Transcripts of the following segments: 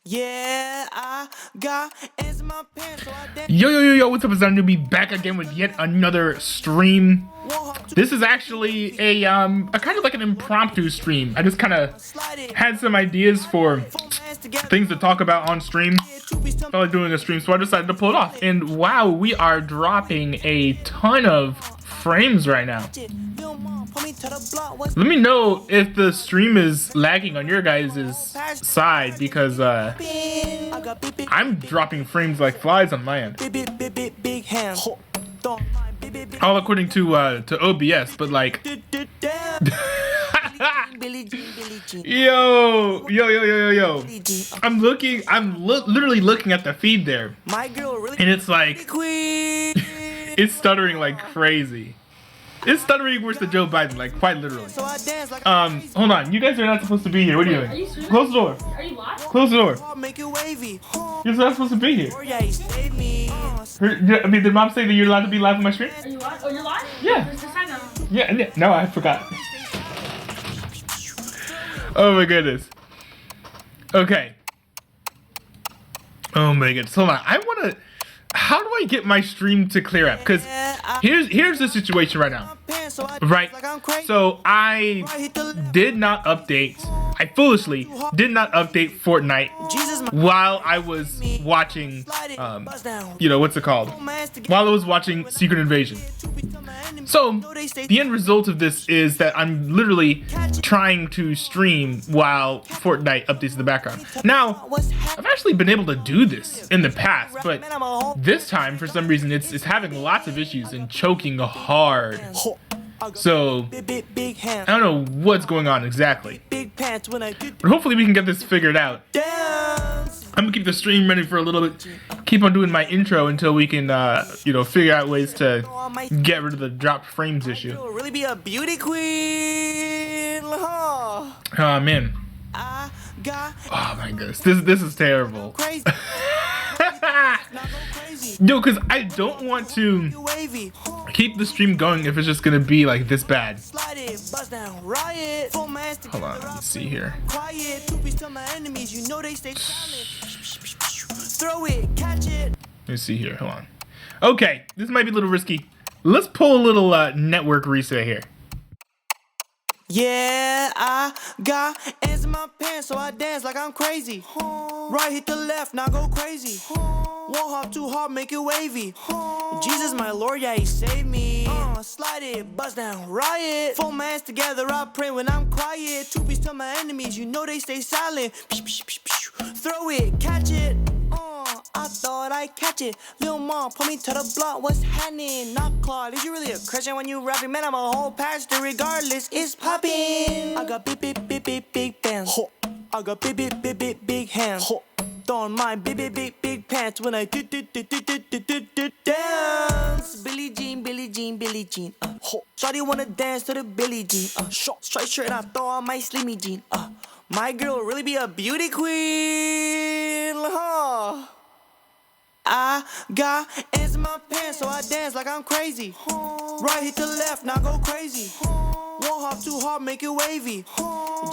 Yeah, I got ants in my pants, so I dance. Yo, what's up? It's Newbie back again with yet another stream. This is actually a kind of like an impromptu stream. I just kind of had some ideas for things to talk about on stream. I felt like doing a stream, so I decided to pull it off. And wow, we are dropping a ton of frames right now. Let me know if the stream is lagging on your guys' side, because I'm dropping frames like flies on my end. All according to OBS, but like yo. I'm literally looking at the feed there, and it's like it's stuttering like crazy. It's stuttering worse than Joe Biden, like quite literally. Hold on, you guys are not supposed to be here. What are you doing? Close the door. Are you live? Close the door. You're not supposed to be here. I mean, did mom say that you're allowed to be live on my stream? Are you live? Oh, you're live? Yeah. Just sign up. Yeah, no, I forgot. Oh my goodness. Okay. Oh my goodness. Hold on. How do I get my stream to clear up? Because here's the situation right now. Right. So I did not update. I foolishly did not update Fortnite while I was watching, what's it called? While I was watching Secret Invasion. So the end result of this is that I'm literally trying to stream while Fortnite updates in the background. Now, I've actually been able to do this in the past, but this time, for some reason, it's having lots of issues and choking hard. So, I don't know what's going on exactly. But hopefully we can get this figured out. I'm gonna keep the stream ready for a little bit. Keep on doing my intro until we can, figure out ways to get rid of the dropped frames issue. Really be a beauty queen. Oh man. Oh my goodness. This is terrible. Yo, because I don't want to keep the stream going if it's just gonna be like this bad. Hold on, let me see here. Let me see here, hold on. Okay, this might be a little risky. Let's pull a little network reset here. Yeah, I got ants in my pants, so I dance like I'm crazy. Right, hit the left, now go crazy. Won't hop too hard, make it wavy. Jesus, my Lord, yeah, he saved me. Slide it, bust down, riot. Four mans together, I pray when I'm quiet. Two beats to my enemies, you know they stay silent. Throw it, catch it. I thought I'd catch it. Lil' mom, put me to the block, what's happening? Not Claude, is you really a Christian when you rapping? Man, I'm a whole pastor, regardless, it's poppin'. I got big bands. I got big hands. Throwing my big pants when I dance. Billie Jean. Shawty wanna dance to the Billie Jean. Straight shirt, I throw on my slimmy jean. My girl really be a beauty queen. I got ants in my pants, so I dance like I'm crazy. Right, hit the left, now go crazy. Won't hop too hard, make it wavy.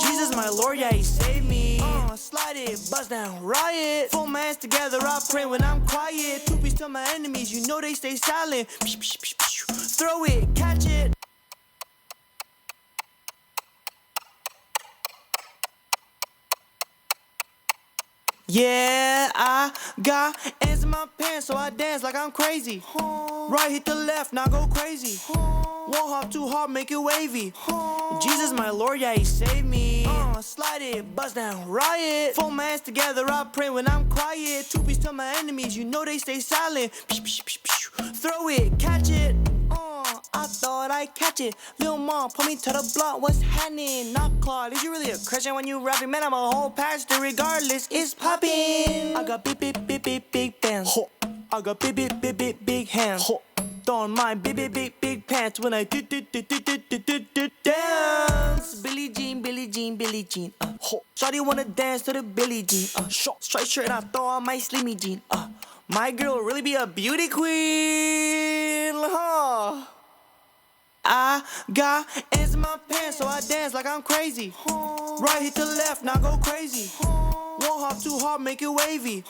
Jesus, my Lord, yeah, he saved me. Slide it, bust down, riot. Four mans together, I pray when I'm quiet. Two beats to my enemies, you know they stay silent. Throw it, catch it. Yeah, I got ants in my pants, so I dance like I'm crazy. Right, hit the left, now go crazy. Won't hop too hard, make it wavy. Jesus, my Lord, yeah, he saved me. Slide it, bust down, riot. Four mans together, I pray when I'm quiet. Two beats to my enemies, you know they stay silent. Throw it, catch it. I thought I'd catch it. Lil' mom, put me to the block, what's happening? Not Claude, is you really a Christian when you rapping? Man, I'm a whole pastor, regardless, it's poppin'. I got big bands. I got big hands. Throwing my big pants when I dance. Billie Jean. Shawty wanna dance to the Billie Jean. Straight shirt, I throw on my slimmy jean. My girl really be a beauty queen. I got ants in my pants, so I dance like I'm crazy. Right, hit the left, now go crazy. Won't Won't hop too hard, make it wavy.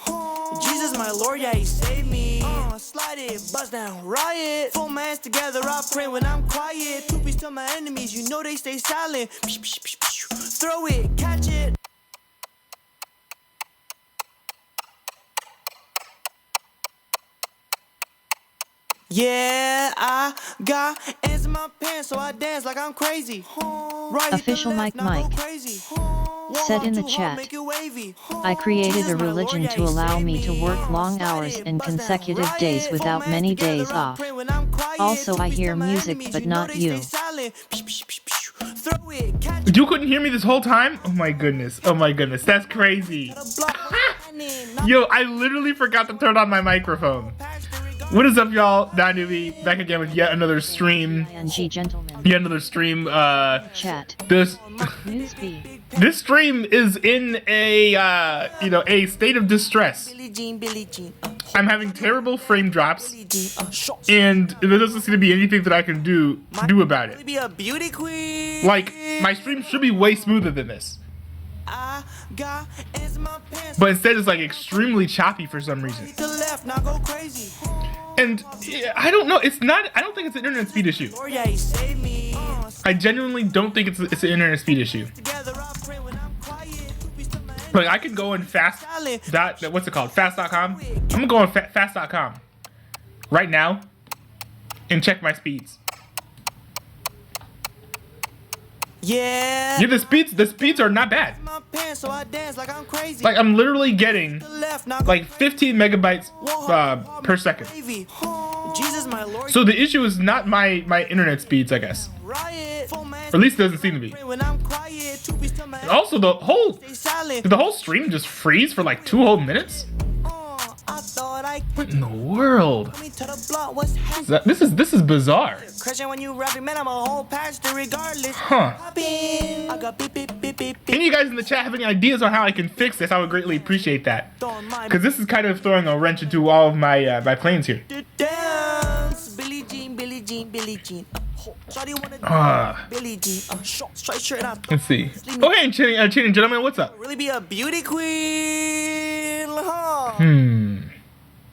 Jesus, my Lord, yeah, he saved me. Slide it, bust down, riot. Four hands together, I pray when I'm quiet. Two beats to my enemies, you know they stay silent. Throw it, catch it. Yeah, I got ants in my pants, so I dance like I'm crazy. Right Official Mike Mike said in the chat, I created a religion to allow me to work long hours and consecutive days without many days off. Also I hear music but not you. You couldn't hear me this whole time? Oh my goodness, that's crazy. Yo, I literally forgot to turn on my microphone. What is up, y'all? Newbie back again with yet another stream. Yet another stream. Chat. This stream is in a a state of distress. I'm having terrible frame drops, and there doesn't seem to be anything that I can do about it. Like, my stream should be way smoother than this, but instead it's like extremely choppy for some reason. And I don't know. I don't think it's an internet speed issue. I genuinely don't think it's an internet speed issue. Like, I could go in what's it called? Fast.com. I'm gonna go on fast.com right now and check my speeds. Yeah, the speeds are not bad. Like, I'm literally getting like 15 megabytes per second. So the issue is not my internet speeds, I guess. Or at least it doesn't seem to be. And also the whole stream just freeze for like 2 whole minutes. What in the world? This is bizarre. Huh. Any of you guys in the chat have any ideas on how I can fix this? I would greatly appreciate that. Because this is kind of throwing a wrench into all of my plans here. Let's see. Okay, Chinning gentlemen, what's up? Really be a beauty queen.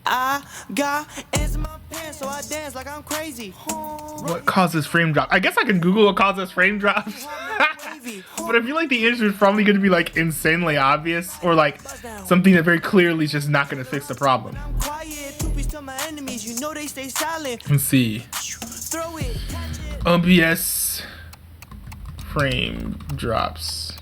I got ants in my pants, so I dance like I'm crazy. What causes frame drop? I guess I can Google what causes frame drops. But I feel like the answer is probably going to be like insanely obvious, or like something that very clearly is just not going to fix the problem. Let's see. OBS frame drops.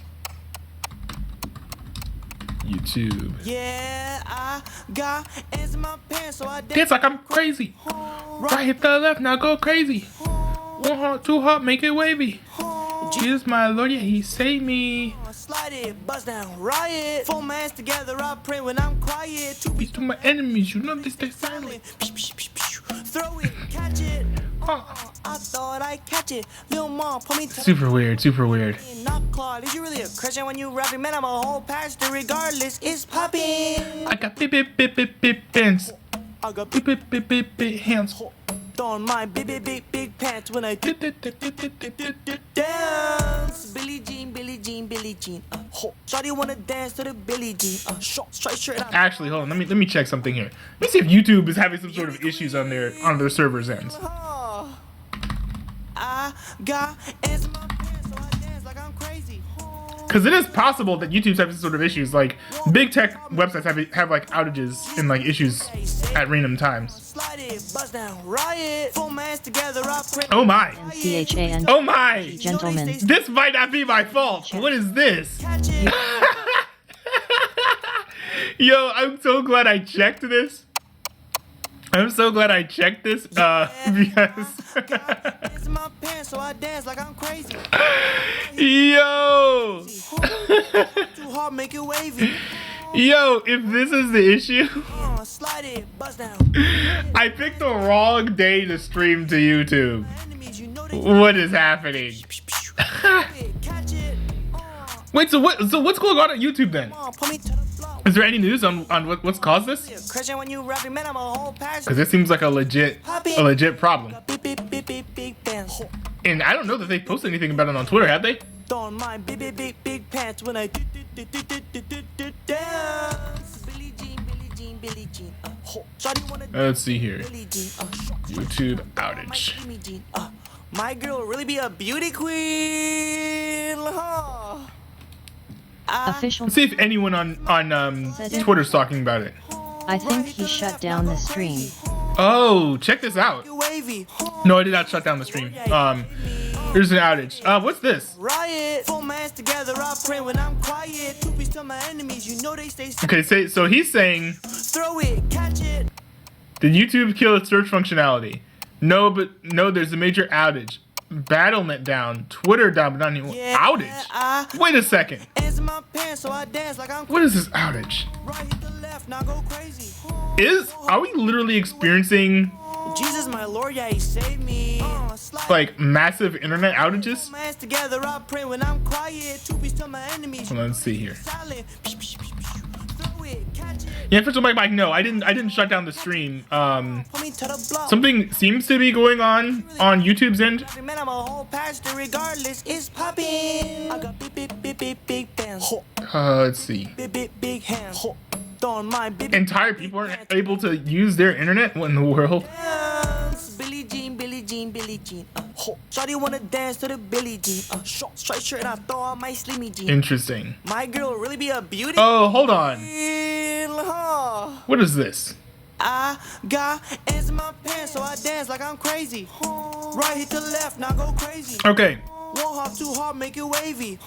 YouTube. Yeah, I got ants in my pants, so I dance like I'm crazy. Right, hit the left, now go crazy. One hard, two hard, make it wavy. Jesus, my Lord, yeah, he saved me. Slide it, bust down, riot. Four hands together, I pray when I'm quiet. Two beats to my enemies, you know they stay silent. Throw it, catch it. I thought I'd catch it. Lil' mom, put me super weird, super weird. Is you really a Christian when you rapping? Man, I'm a whole pastor regardless. It's poppin'. I got bip pants. I got bip hands. On my big pants when I dance. Billie Jean. Shawty wanna dance to the Billie Jean. Short, straight shirt. Actually, hold on. Let me check something here. Let me see if YouTube is having some sort of issues on their servers' ends. I got ants in my pants, so I dance like I'm crazy. Because it is possible that YouTube's having some sort of issues. Like, big tech websites have like outages and like issues at random times. Oh my! Oh my! Gentlemen. This might not be my fault. What is this? Yo, I'm so glad I checked this. I'm so glad I checked this, because yo, yo, if this is the issue, I picked the wrong day to stream to YouTube. What is happening? Wait, so what's going on at YouTube then? Is there any news on what's caused this? Because this seems like a legit problem. And I don't know that they posted anything about it on Twitter, have they? Let's see here. YouTube outage. My girl really be a beauty queen. Official. Let's see if anyone on Twitter's talking about it. I think he shut down the stream. Oh, check this out. No, I did not shut down the stream. There's an outage. What's this? Riot. Full man's together, I pray when I'm quiet. Two piece to my enemies, you know they stay. Okay, so he's saying, Throw it, catch it. did YouTube kill its search functionality? No, there's a major outage. Battlenet down, Twitter down, but not anymore. Outage? Wait a second. My pants, so I dance like I'm What is this outage? right hit the left, now go crazy. Are we literally experiencing Jesus, my Lord, yeah, he saved me. like massive internet outages? Man's together, I pray when I'm quiet. Two piece to my enemies. Hold on, let's see here. Silent. Throw it, catch it. Yeah, first of all, Mike, no, I didn't shut down the stream. Pull me to the block. Something seems to be going on YouTube's end. Man, I'm a whole pastor regardless. It's popping. I got big bands. Let's see. Big hands. Don't mind big Entire people aren't able to use their internet. What in the world? hands. Billie Jean. Shawty wanna dance to the Billie Jean. Short straight shirt, I throw on my slimmy jean. Interesting. My girl really be a beauty. Oh, hold on. Huh. What is this? I got ants in my pants, so I dance like I'm crazy. Right hit to left, now go crazy. Okay. Won't hop too hard, make it wavy.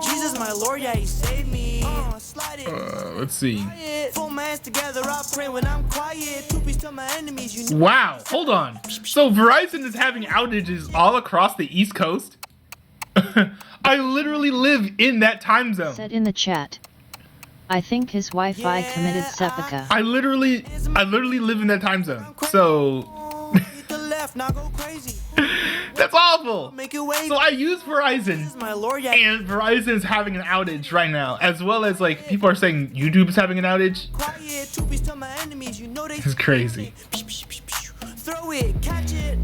Jesus, my Lord, yeah, he saved me. Slide it. Let's see. Full man's together, I pray when I'm quiet. Two piece to my enemies, you know. Wow. Hold on. So Verizon is having outages all across the East Coast? I literally live in that time zone. Said in the chat. I think his Wi-Fi committed seppuku. I literally live in that time zone. So Hit the left, now go crazy. that's awful. Make it wavy. So I use Verizon, My Lord, yeah. and Verizon's having an outage right now, as well as like people are saying YouTube's having an outage. Quiet, two piece to my enemies, you know they. It's crazy. Throw it, catch it.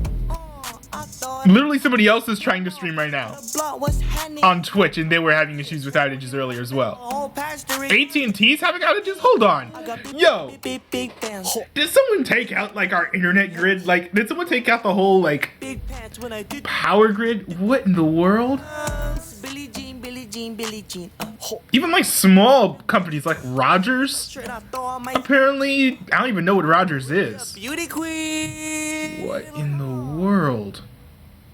I thought Literally somebody else is trying to stream right now the block was happening. on Twitch, and they were having issues with outages earlier as well. Whole pastor. AT&T's having outages? Hold on. Yo, Big bands. did someone take out like our internet grid? Like, did someone take out the whole like Big pants when I did. power grid? What in the world? Billie Jean. Even like small companies like Rogers. Shirt I throw on my Apparently, I don't even know what Rogers is. beauty queen. What in the world?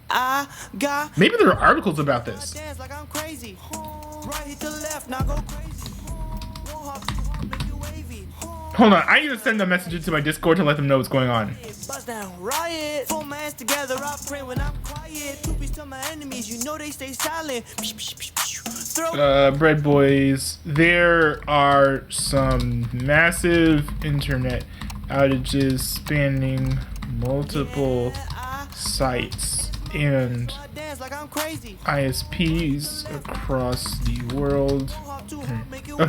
I got Maybe there are articles about this. dance like I'm crazy. Right hit the left, now go crazy. Won't hop too hard, make it wavy. Hold on, I need to send a message into my Discord to let them know what's going on. Buzz down, riot. Full man's together, I pray when I'm quiet. Two piece to my enemies, you know they stay silent. Throw Bread Boys, there are some massive internet outages spanning multiple sites and dance like I'm crazy. ISPs across the world.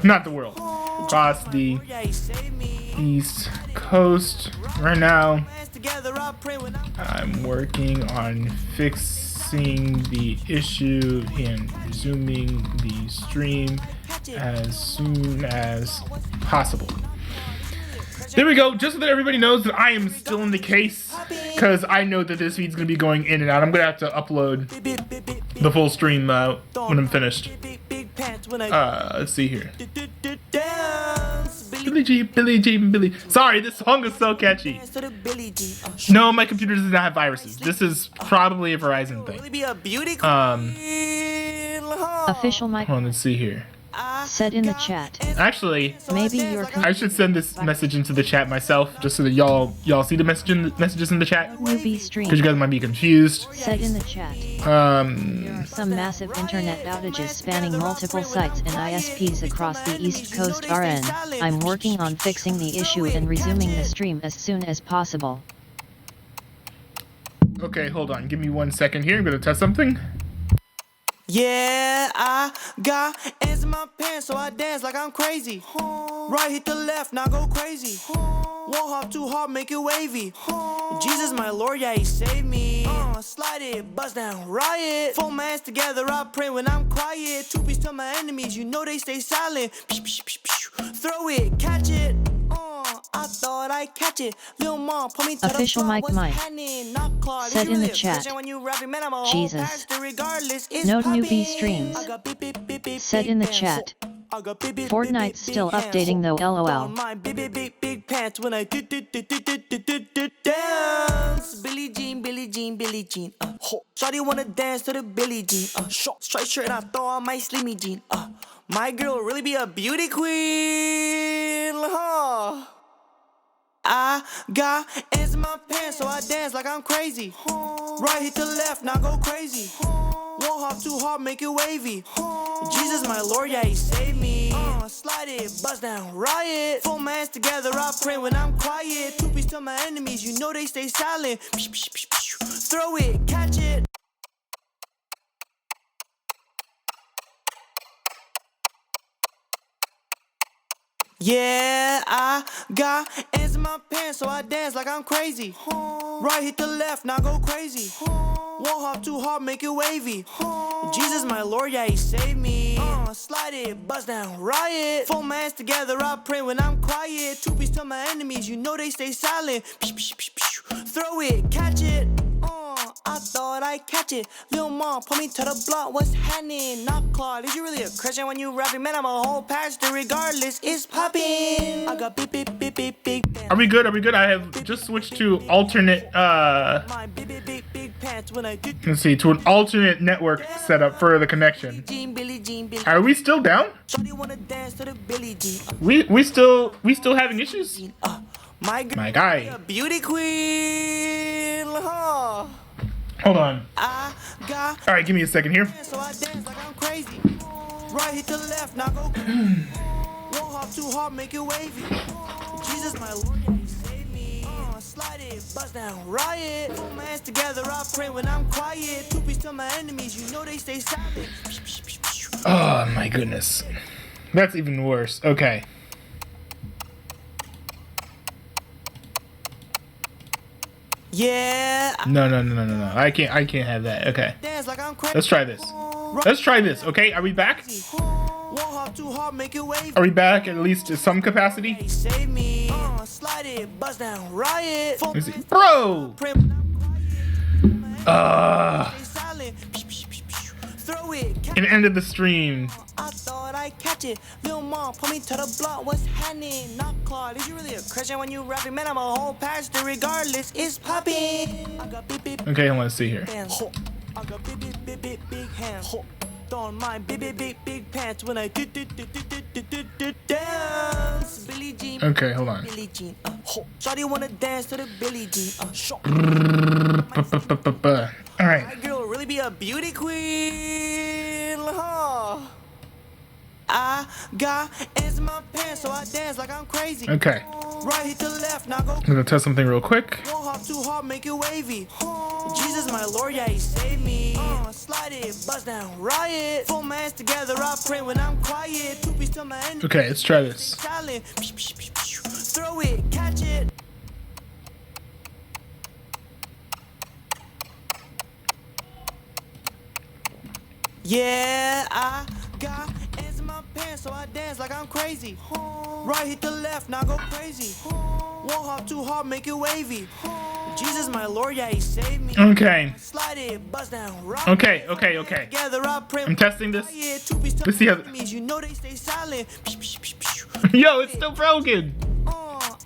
Not the world. Across the Yeah, he saved me. East Coast. Right now, Hands together, I pray when I'm I'm working on fixing the issue and resuming the stream as soon as possible. There we go. Just so that everybody knows that I am still in the case, because I know that this feed's going to be going in and out. I'm going to have to upload the full stream when I'm finished. big pants when I Let's see here. dance. Billie Jean. Sorry, this song is so catchy. To the Billie Jean. No, my computer does not have viruses. This is probably a Verizon thing. Really be a beauty queen. Official mic Hold on, let's see here. said in the chat. Actually, Maybe your I should send this message into the chat myself, just so that y'all see the messages in the chat, newbie stream because you guys might be confused. said in the chat. Some massive internet outages spanning multiple sites and ISPs across the East Coast RN. I'm working on fixing the issue and resuming the stream as soon as possible. Okay, hold on. Give me 1 second here. I'm gonna test something. Yeah, I got ants in my pants, so I dance like I'm crazy. Right hit the left, now go crazy. Won't hop too hard, make it wavy. Jesus, my Lord, yeah, he saved me. Slide it, bust down, riot. 4 mans together, I pray when I'm quiet. 2 piece to my enemies, you know they stay silent. Throw it, catch it. I thought I'd catch it. Lil' mom, put me to Official the Mike Mike said in the chat, Jesus. No newbie streams. Said in the chat, Fortnite's still updating though, lol. My big pants when I dance. Billie Jean, Billie Jean, Billie Jean. Shawty wanna dance to the Billie Jean. Short striped shirt and I throw on my slimmy jean. My girl really be a beauty queen. I got ants in my pants, so I dance like I'm crazy. Right hit to left, now go crazy. Won't hop too hard, make it wavy. Jesus, my Lord, yeah, he saved me. Slide it, bust down, riot. 4 mans together, I pray when I'm quiet. 2 piece to my enemies, you know they stay silent. Throw it, catch it. Yeah, I got ants in my pants, so I dance like I'm crazy. Right hit to left, now go crazy. Won't hop too hard, make it wavy. Jesus, my Lord, yeah, he saved me. Slide it, bust down, riot. 4 mans together, I pray when I'm quiet. 2 piece to my enemies, you know they stay silent. Throw it, catch it. I thought I'd catch it. Lil' mom, put me to the block, what's happening? Not Claude, is you really a Christian when you rapping? Man, I'm a whole pastor, regardless, it's poppin'. I got big. Are we good? Are we good? I have just switched to alternate, My big pants when I let's see, to an alternate network setup for the connection. Billie Jean. Are we still down? Shawty wanna dance to the Billie Jean. We still having issues? My girl, My guy. a beauty queen. Hold on. I got All right, give me a second here. so I dance like I'm crazy. Right hit to left, now go. Won't hop too hard, make it wavy. Jesus, my Lord, yeah, he saved me. Slide it, bust down, riot. 4 mans together, I pray when I'm quiet. 2 piece to my enemies, you know they stay silent. Oh my goodness. That's even worse. Okay. Yeah, I No. I can't have that. Okay. dance like I'm crazy. Let's try this. Let's try this. Okay. Are we back? Won't hop too hard, make it wavy. Are we back at least to some capacity? He saved me. Slide it, bust down, riot. Let's see. Bro! Pray when I'm quiet. Stay silent. Throw it. It ended the stream. I thought I'd catch it. Lil' mom, put me to the block, what's happening? Not Claude, is you really a Christian when you rapping? Man, I'm a whole pastor, regardless, it's poppin'. I got big Okay, let's see here. hands. I got big hands. Throwing my big pants when I dance. Billie Jean. Okay, hold on. Billie Jean. Shawty wanna dance to the Billie Jean. All right. My girl really be a beauty queen. I got ants in my pants, so I dance like I'm crazy. Okay. Right hit to left, now go. I'm gonna test something real quick. Won't hop too hard, make it wavy. Jesus, my Lord, yeah, he saved me. Slide it, bust down, riot. 4 mans together, I pray when I'm quiet. 2 piece to my enemies. Okay, let's try this. Silent. Throw it, catch it. Yeah, I got ants in my pants, so I dance like I'm crazy. Right hit to left, now go crazy. Won't hop too hard, make it wavy. Jesus, my Lord, yeah, he saved me. Okay. Slide it, bust down, rock. Okay. Together, I pray. I'm testing this. Yeah, 2 piece to Let's see how. enemies, you know they stay silent. Yo, it's still broken.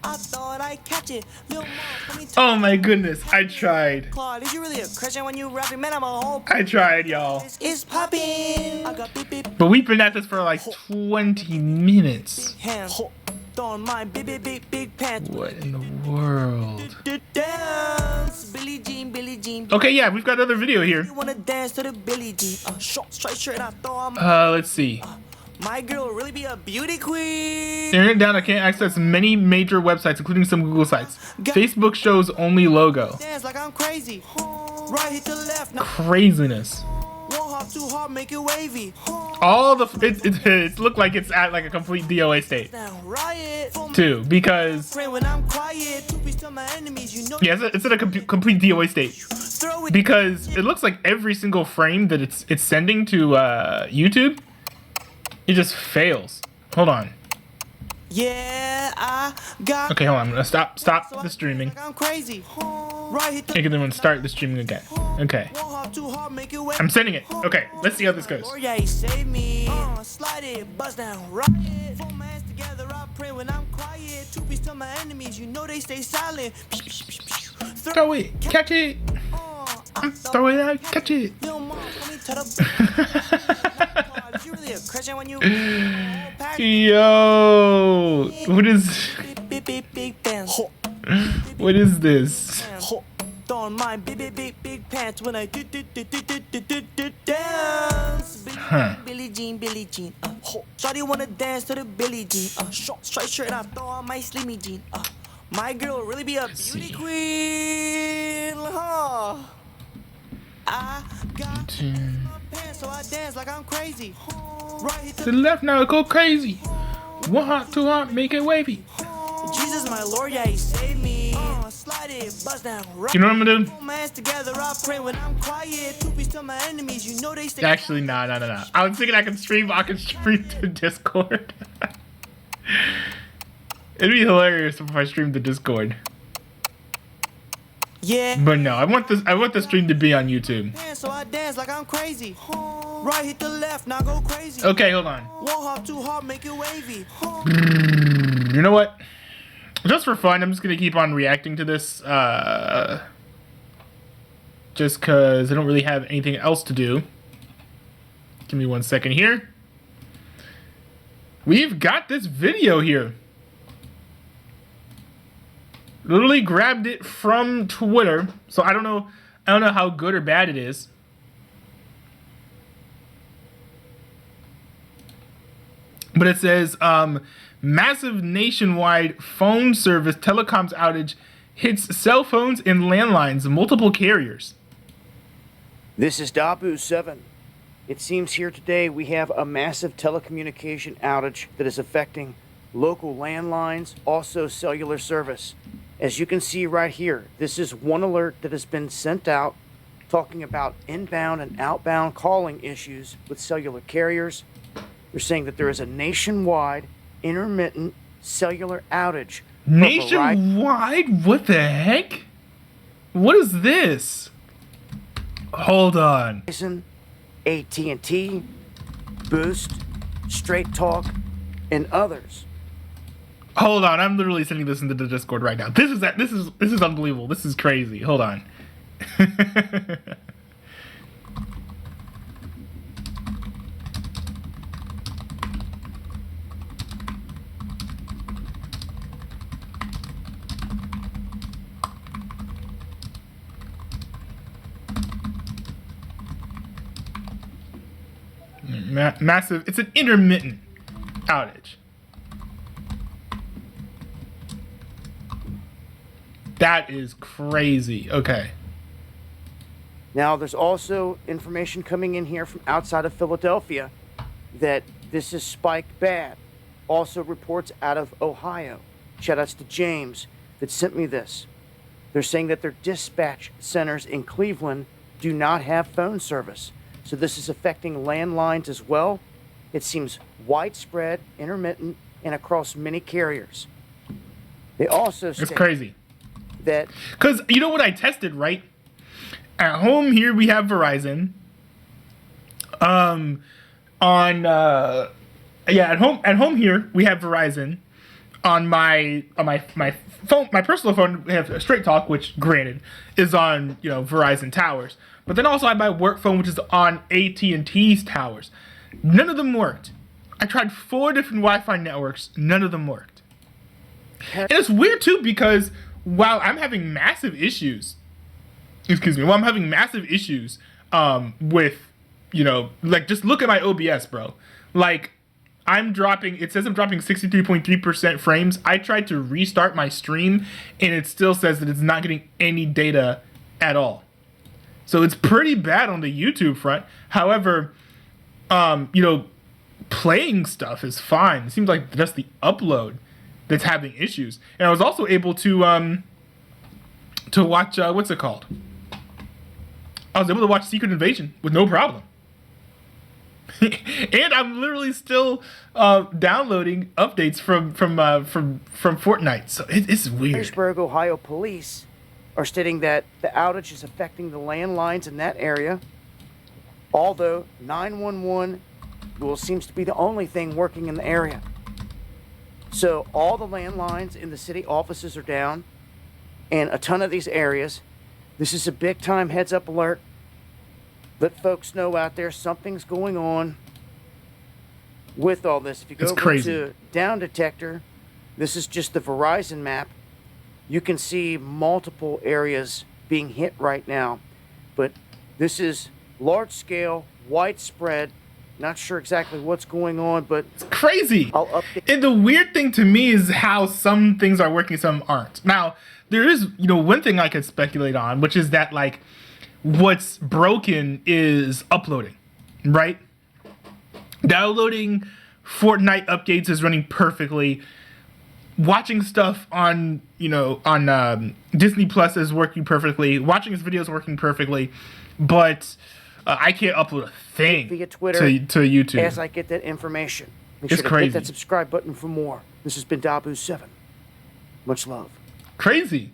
I thought I'd catch it. Lil' mom, put me to Oh my goodness, I tried. Claude, is you really a Christian when you rapping? Man, I'm a whole I tried, y'all. It's poppin'. I got big But we've been at this for like 20 minutes. hands. Throwing my big pants. What in the world? Dance. Billie Jean. Okay, yeah, we've got another video here. You wanna dance to the Billie Jean. Short striped shirt and I throw on Let's see. my girl really be a beauty queen. Internet down, I can't access many major websites, including some Google sites. Facebook shows only logo. Dance like I'm crazy. Right hit to left, now Craziness. won't hop too hard, make it wavy. All the it looked like it's at like a complete DOA state Down riot. too, because Pray when I'm quiet. 2 piece to my enemies, you know. yeah, it's at a complete DOA state. Throw because it looks like every single frame that it's sending to YouTube, it just fails. Hold on. Yeah, I got. Okay, hold on. I'm gonna stop the streaming. I'm crazy. Right hit the And then I'm gonna start the streaming again. Okay. I'm sending it. Okay, let's see how this goes. Yeah, he saved me. Slide it, buzz down, riot. Four hands together, I pray when I'm quiet. Two beats to my enemies, you know they stay silent. Throw it, catch it. Throw it out, catch it. Yo, what is this? Don't mind big pants when I dance. Billie Jean. Shawty wanna dance to the Billie Jean. Short striped shirt and I throw on my slimmy jean. My girl really be a beauty queen, huh? I got my pants so I dance like I'm crazy. Right To the left now, go crazy. One hot, two hot, make it wavy. Jesus, my Lord, yeah, he saved me. Slide it, buzz down, right. You know what I'm gonna do? Together, I pray when I'm quiet. Two beats to my enemies, you know they stay. Actually, no. I was thinking I can stream to Discord. It'd be hilarious if I streamed to Discord. Yeah. But no, I want the stream to be on YouTube. So I dance like I'm crazy. Right hit the left, now go crazy. Okay, hold on. One hop, two hop, make it wavy. You know what? Just for fun, I'm just gonna keep on reacting to this. Just cause I don't really have anything else to do. Give me 1 second here. We've got this video here. Literally grabbed it from Twitter, so I don't know how good or bad it is. But it says massive nationwide phone service telecoms outage hits cell phones and landlines, multiple carriers. This is Dabu7. It seems here today we have a massive telecommunication outage that is affecting local landlines, also cellular service. As you can see right here, this is one alert that has been sent out talking about inbound and outbound calling issues with cellular carriers. They're saying that there is a nationwide intermittent cellular outage. Nationwide? What the heck? What is this? Hold on. AT&T, Boost, Straight Talk, and others. Hold on, I'm literally sending this into the Discord right now. This is unbelievable. This is crazy. Hold on. Massive. It's an intermittent outage. That is crazy. Okay. Now, there's also information coming in here from outside of Philadelphia that this is spiked bad. Also reports out of Ohio. Shoutouts to James that sent me this. They're saying that their dispatch centers in Cleveland do not have phone service. So this is affecting landlines as well. It seems widespread, intermittent, and across many carriers. They also It's crazy. That because you know what I tested, right? At home here we have Verizon. At home here we have Verizon. On my phone, my personal phone, we have Straight Talk, which granted is on Verizon towers. But then also I have my work phone, which is on AT&T's towers. None of them worked. I tried 4 different Wi-Fi networks. None of them worked. And it's weird too because while I'm having massive issues, with just look at my OBS, bro. Like it says I'm dropping 63.3% frames. I tried to restart my stream and it still says that it's not getting any data at all. So it's pretty bad on the YouTube front. However, playing stuff is fine. It seems like just the upload that's having issues. And I was also able to watch what's it called? I was able to watch Secret Invasion with no problem. And I'm literally still downloading updates from Fortnite. So it's weird. Harrisburg, Ohio police are stating that the outage is affecting the landlines in that area, although 911 seems to be the only thing working in the area. So all the landlines in the city offices are down, and a ton of these areas. This is a big time heads up alert. Let folks know out there something's going on with all this. If you go over to Down Detector, this is just the Verizon map. You can see multiple areas being hit right now. But this is large scale, widespread. Not sure exactly what's going on, but it's crazy. I'll update. And the weird thing to me is how some things are working, some aren't. Now, there is, one thing I could speculate on, which is that, like, what's broken is uploading, right? Downloading Fortnite updates is running perfectly. Watching stuff on, Disney Plus is working perfectly. Watching his videos working perfectly. But I can't upload a thing via Twitter to YouTube. As I get that information. Make It's sure to crazy. hit that subscribe button for more. This has been Dabu7. Much love. Crazy.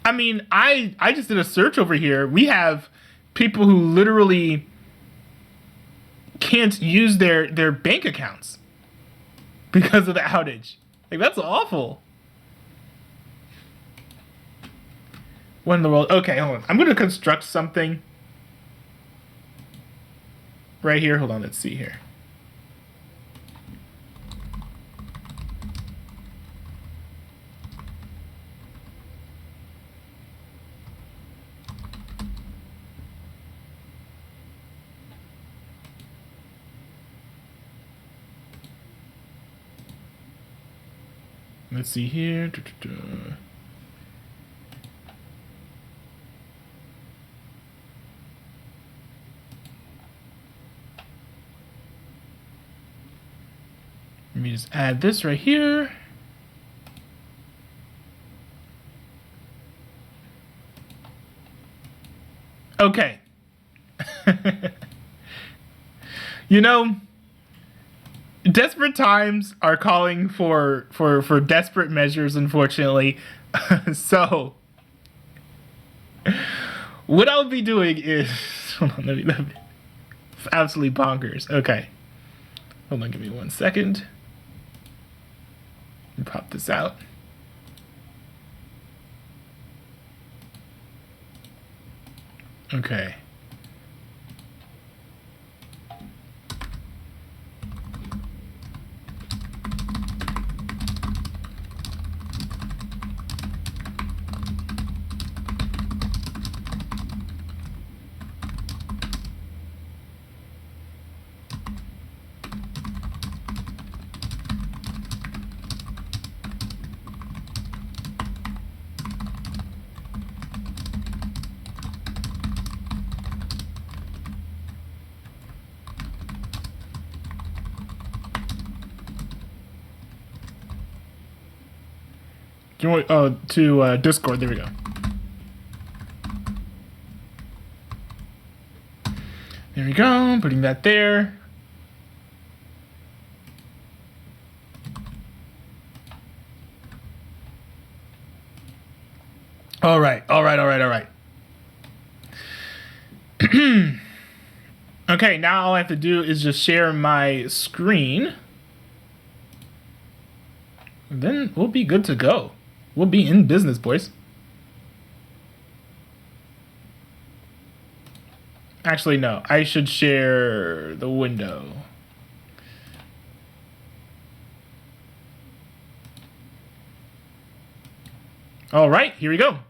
I mean, I just did a search over here. We have people who literally can't use their bank accounts because of the outage. Like, that's awful. What in the world? Okay, hold on. I'm going to construct something right here. Hold on, let's see here. Let's see here. Let me just add this right here. Okay. Desperate times are calling for desperate measures, unfortunately. So, what I'll be doing is, hold on, let me it's absolutely bonkers. Okay, hold on, give me 1 second. Let me pop this out. Okay. To Discord. There we go. There we go. Putting that there. All right. Okay, now all I have to do is just share my screen. And then we'll be good to go. We'll be in business, boys. Actually, no. I should share the window. All right, here we go.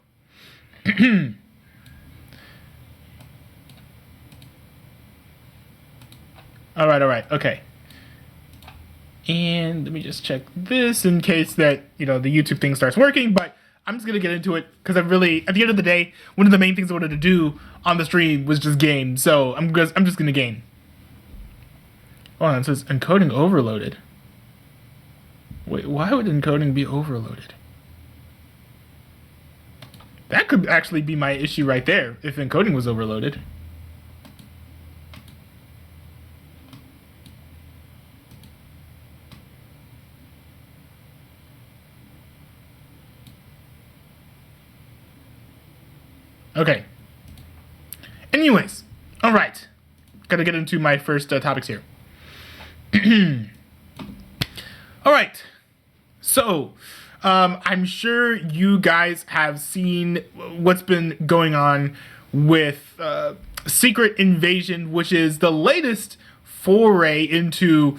All right, okay. And let me just check this in case that, the YouTube thing starts working, but I'm just going to get into it because at the end of the day, one of the main things I wanted to do on the stream was just game. So I'm just going to game. Hold on, it says encoding overloaded. Wait, why would encoding be overloaded? That could actually be my issue right there if encoding was overloaded. Okay. Anyways, all right. Gotta get into my first topics here. All right. So, I'm sure you guys have seen what's been going on with Secret Invasion, which is the latest foray into,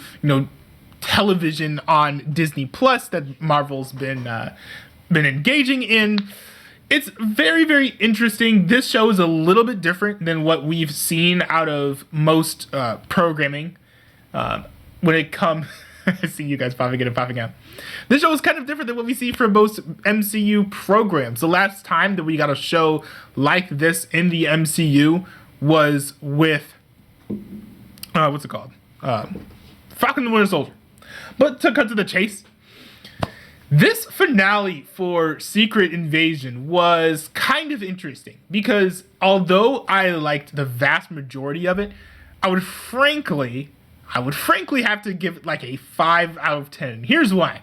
television on Disney Plus that Marvel's been engaging in. It's very, very interesting. This show is a little bit different than what we've seen out of most programming when it comes. I see you guys popping out. This show is kind of different than what we see from most MCU programs. The last time that we got a show like this in the MCU was with what's it called? Falcon and the Winter Soldier. But to cut to the chase, this finale for Secret Invasion was kind of interesting because although I liked the vast majority of it, I would frankly have to give it like a 5 out of 10. Here's why.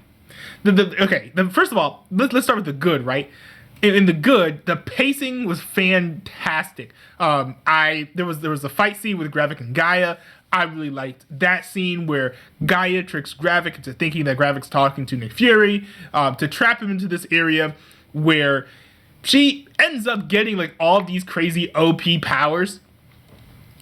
First of all, let's start with the good, right? In the good, the pacing was fantastic. There was a fight scene with Gravik and Gaia. I really liked that scene where Gaia tricks Gravik into thinking that Gravik's talking to Nick Fury, to trap him into this area where she ends up getting like all these crazy OP powers.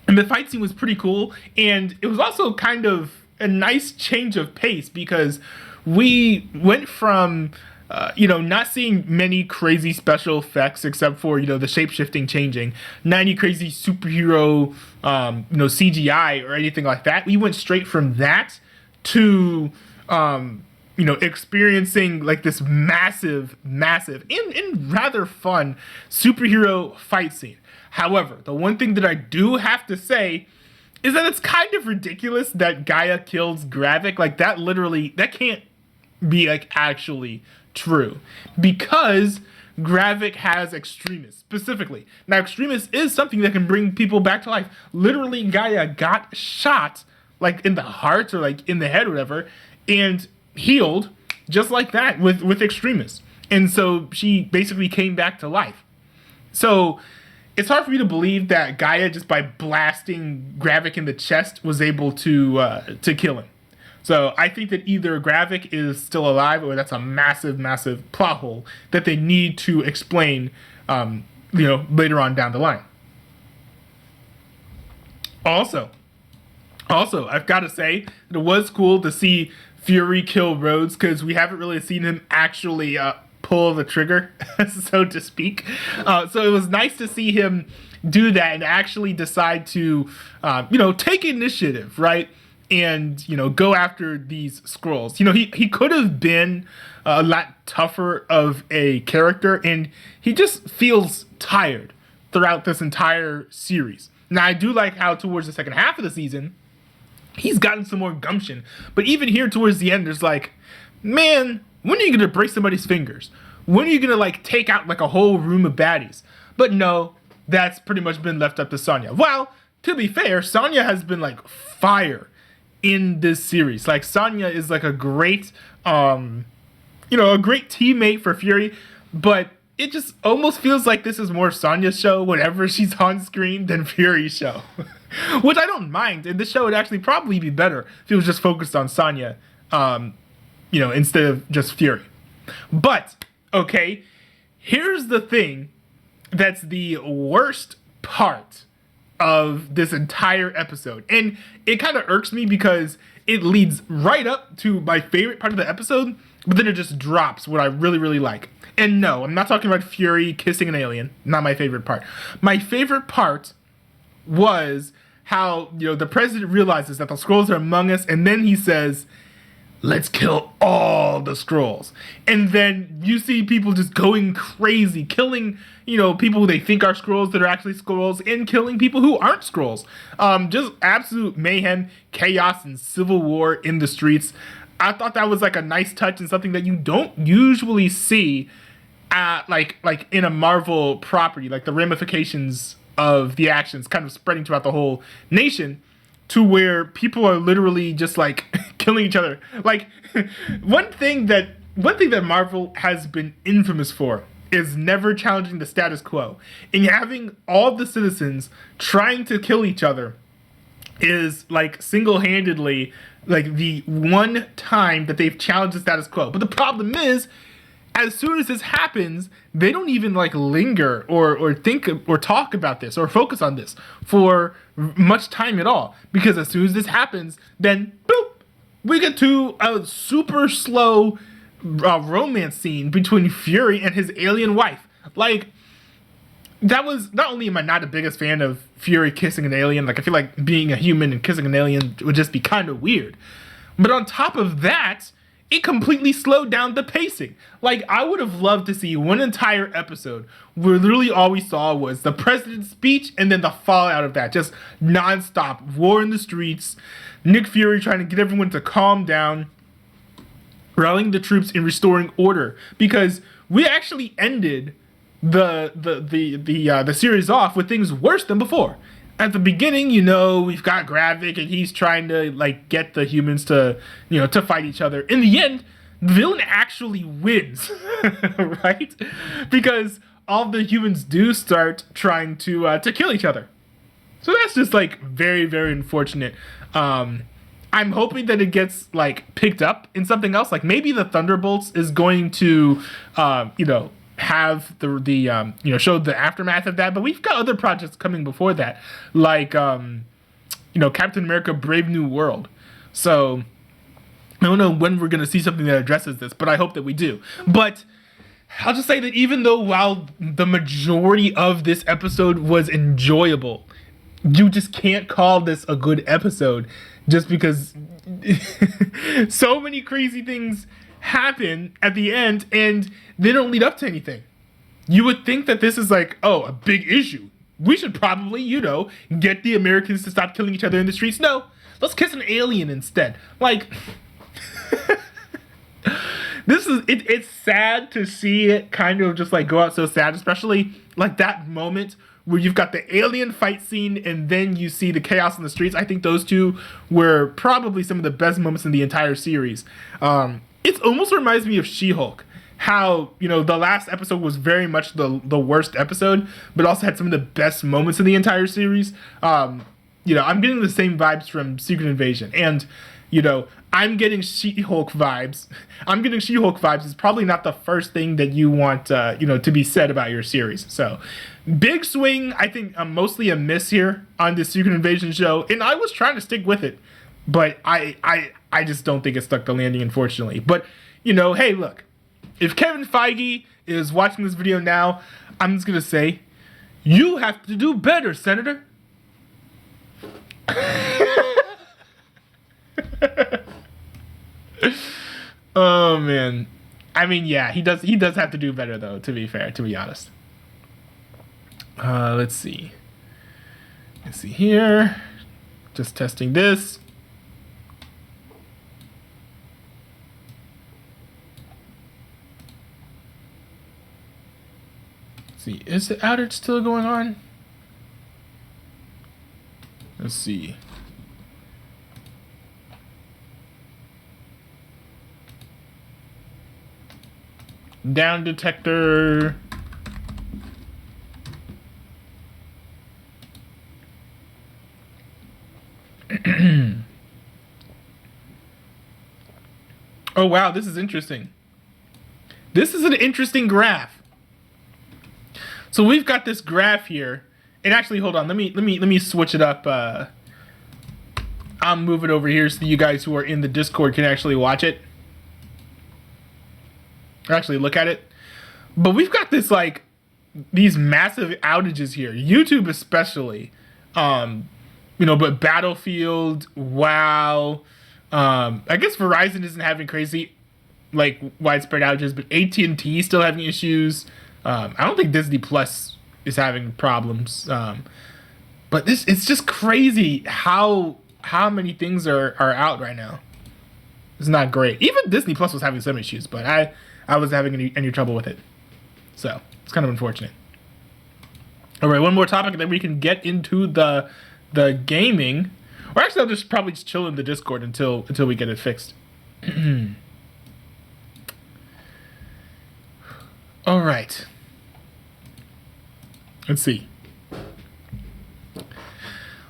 And the fight scene was pretty cool, and it was also kind of a nice change of pace because we went from not seeing many crazy special effects except for, the shape-shifting changing, not any crazy superhero, CGI or anything like that. We went straight from that to, experiencing like this massive and rather fun superhero fight scene. However, the one thing that I do have to say is that it's kind of ridiculous that Gaia kills Gravik. Like that can't be like actually true because Gravik has Extremis specifically. Now, Extremis is something that can bring people back to life. Literally, Gaia got shot like in the heart or like in the head or whatever and healed just like that with Extremis. And so she basically came back to life. So it's hard for me to believe that Gaia, just by blasting Gravik in the chest, was able to kill him. So I think that either Gravik is still alive or that's a massive, massive plot hole that they need to explain, later on down the line. Also, I've got to say that it was cool to see Fury kill Rhodes because we haven't really seen him actually pull the trigger, so to speak. So it was nice to see him do that and actually decide to, take initiative, right? And, go after these Skrulls. He could have been a lot tougher of a character, and he just feels tired throughout this entire series. Now, I do like how towards the second half of the season, he's gotten some more gumption. But even here towards the end, there's like, man, when are you going to break somebody's fingers? When are you going to like take out like a whole room of baddies? But no, that's pretty much been left up to Sonya. Well, to be fair, Sonya has been like fire in this series. Like Sonya is like a great, a great teammate for Fury, but it just almost feels like this is more Sonya's show whenever she's on screen than Fury's show. Which I don't mind. And this show would actually probably be better if it was just focused on Sonya, instead of just Fury. But, okay, here's the thing that's the worst part of this entire episode. And it kind of irks me because it leads right up to my favorite part of the episode, but then it just drops what I really, really like. And no, I'm not talking about Fury kissing an alien. Not my favorite part. My favorite part was how, the president realizes that the Skrulls are among us, and then he says, let's kill all the Skrulls. And then you see people just going crazy, killing, people who they think are Skrulls that are actually Skrulls, and killing people who aren't Skrulls. Just absolute mayhem, chaos, and civil war in the streets. I thought that was like a nice touch and something that you don't usually see like in a Marvel property, like the ramifications of the actions kind of spreading throughout the whole nation, to where people are literally just like killing each other. Like one thing that Marvel has been infamous for is never challenging the status quo, and having all the citizens trying to kill each other is like single-handedly like the one time that they've challenged the status quo. But the problem is, as soon as this happens, they don't even like linger or think or talk about this or focus on this for much time at all. Because as soon as this happens, then boop, we get to a super slow romance scene between Fury and his alien wife. Like, that was, not only am I not the biggest fan of Fury kissing an alien, like I feel like being a human and kissing an alien would just be kind of weird. But on top of that, it completely slowed down the pacing. Like, I would have loved to see one entire episode where literally all we saw was the president's speech and then the fallout of that. Just nonstop war in the streets, Nick Fury trying to get everyone to calm down, rallying the troops and restoring order. Because we actually ended the series off with things worse than before. At the beginning, you know, we've got Gravik and he's trying to like get the humans to, you know, to fight each other. In the end, the villain actually wins, right? Because all the humans do start trying to kill each other. So that's just like very, very unfortunate. I'm hoping that it gets like picked up in something else. Like maybe the Thunderbolts is going to, you know, have the you know, show the aftermath of that. But we've got other projects coming before that, like you know, Captain America: Brave New World. So I don't know when we're gonna see something that addresses this, but I hope that we do. But I'll just say that even though while the majority of this episode was enjoyable, you just can't call this a good episode just because so many crazy things happen at the end and they don't lead up to anything. You would think that this is like, oh, a big issue. We should probably, you know, get the Americans to stop killing each other in the streets. No, let's kiss an alien instead. Like, it's sad to see it kind of just like go out so sad, especially like that moment where you've got the alien fight scene and then you see the chaos in the streets. I think those two were probably some of the best moments in the entire series. It almost reminds me of She-Hulk. How, you know, the last episode was very much the worst episode, but also had some of the best moments in the entire series. You know, I'm getting the same vibes from Secret Invasion. And, you know, I'm getting She-Hulk vibes. Is probably not the first thing that you want, you know, to be said about your series. So, big swing. I think mostly a miss here on this Secret Invasion show. And I was trying to stick with it. But I just don't think it stuck the landing, unfortunately. But, you know, hey, look. If Kevin Feige is watching this video now, I'm just going to say, you have to do better, Senator. Oh, man. I mean, yeah, he does have to do better, though, to be fair, to be honest. Let's see. Let's see here. Just testing this. See, is the outage still going on? Let's see. Down detector. Oh wow, this is interesting. This is an interesting graph. So we've got this graph here, and actually, hold on. Let me switch it up. I'll move it over here so you guys who are in the Discord can actually watch it, or actually look at it. But we've got this like these massive outages here, YouTube especially. You know, but Battlefield, WoW. I guess Verizon isn't having crazy like widespread outages, but AT&T still having issues. I don't think Disney Plus is having problems. But it's just crazy how many things are out right now. It's not great. Even Disney Plus was having some issues, but I wasn't having any trouble with it. So it's kind of unfortunate. All right, one more topic, and then we can get into the gaming. Or actually, I'll just probably chill in the Discord until we get it fixed. All right. Let's see.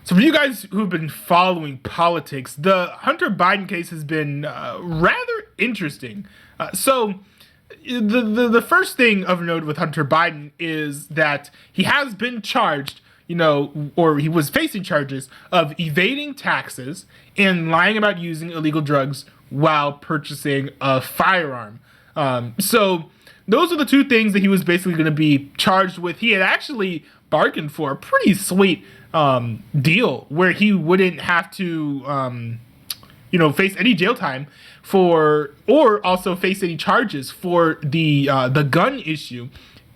So for you guys who've been following politics, the Hunter Biden case has been rather interesting. So the first thing of note with Hunter Biden is that he has been charged, or he was facing charges of evading taxes and lying about using illegal drugs while purchasing a firearm. So those are the two things that he was basically going to be charged with. He had actually bargained for a pretty sweet deal where he wouldn't have to, face any jail time or also face any charges for the gun issue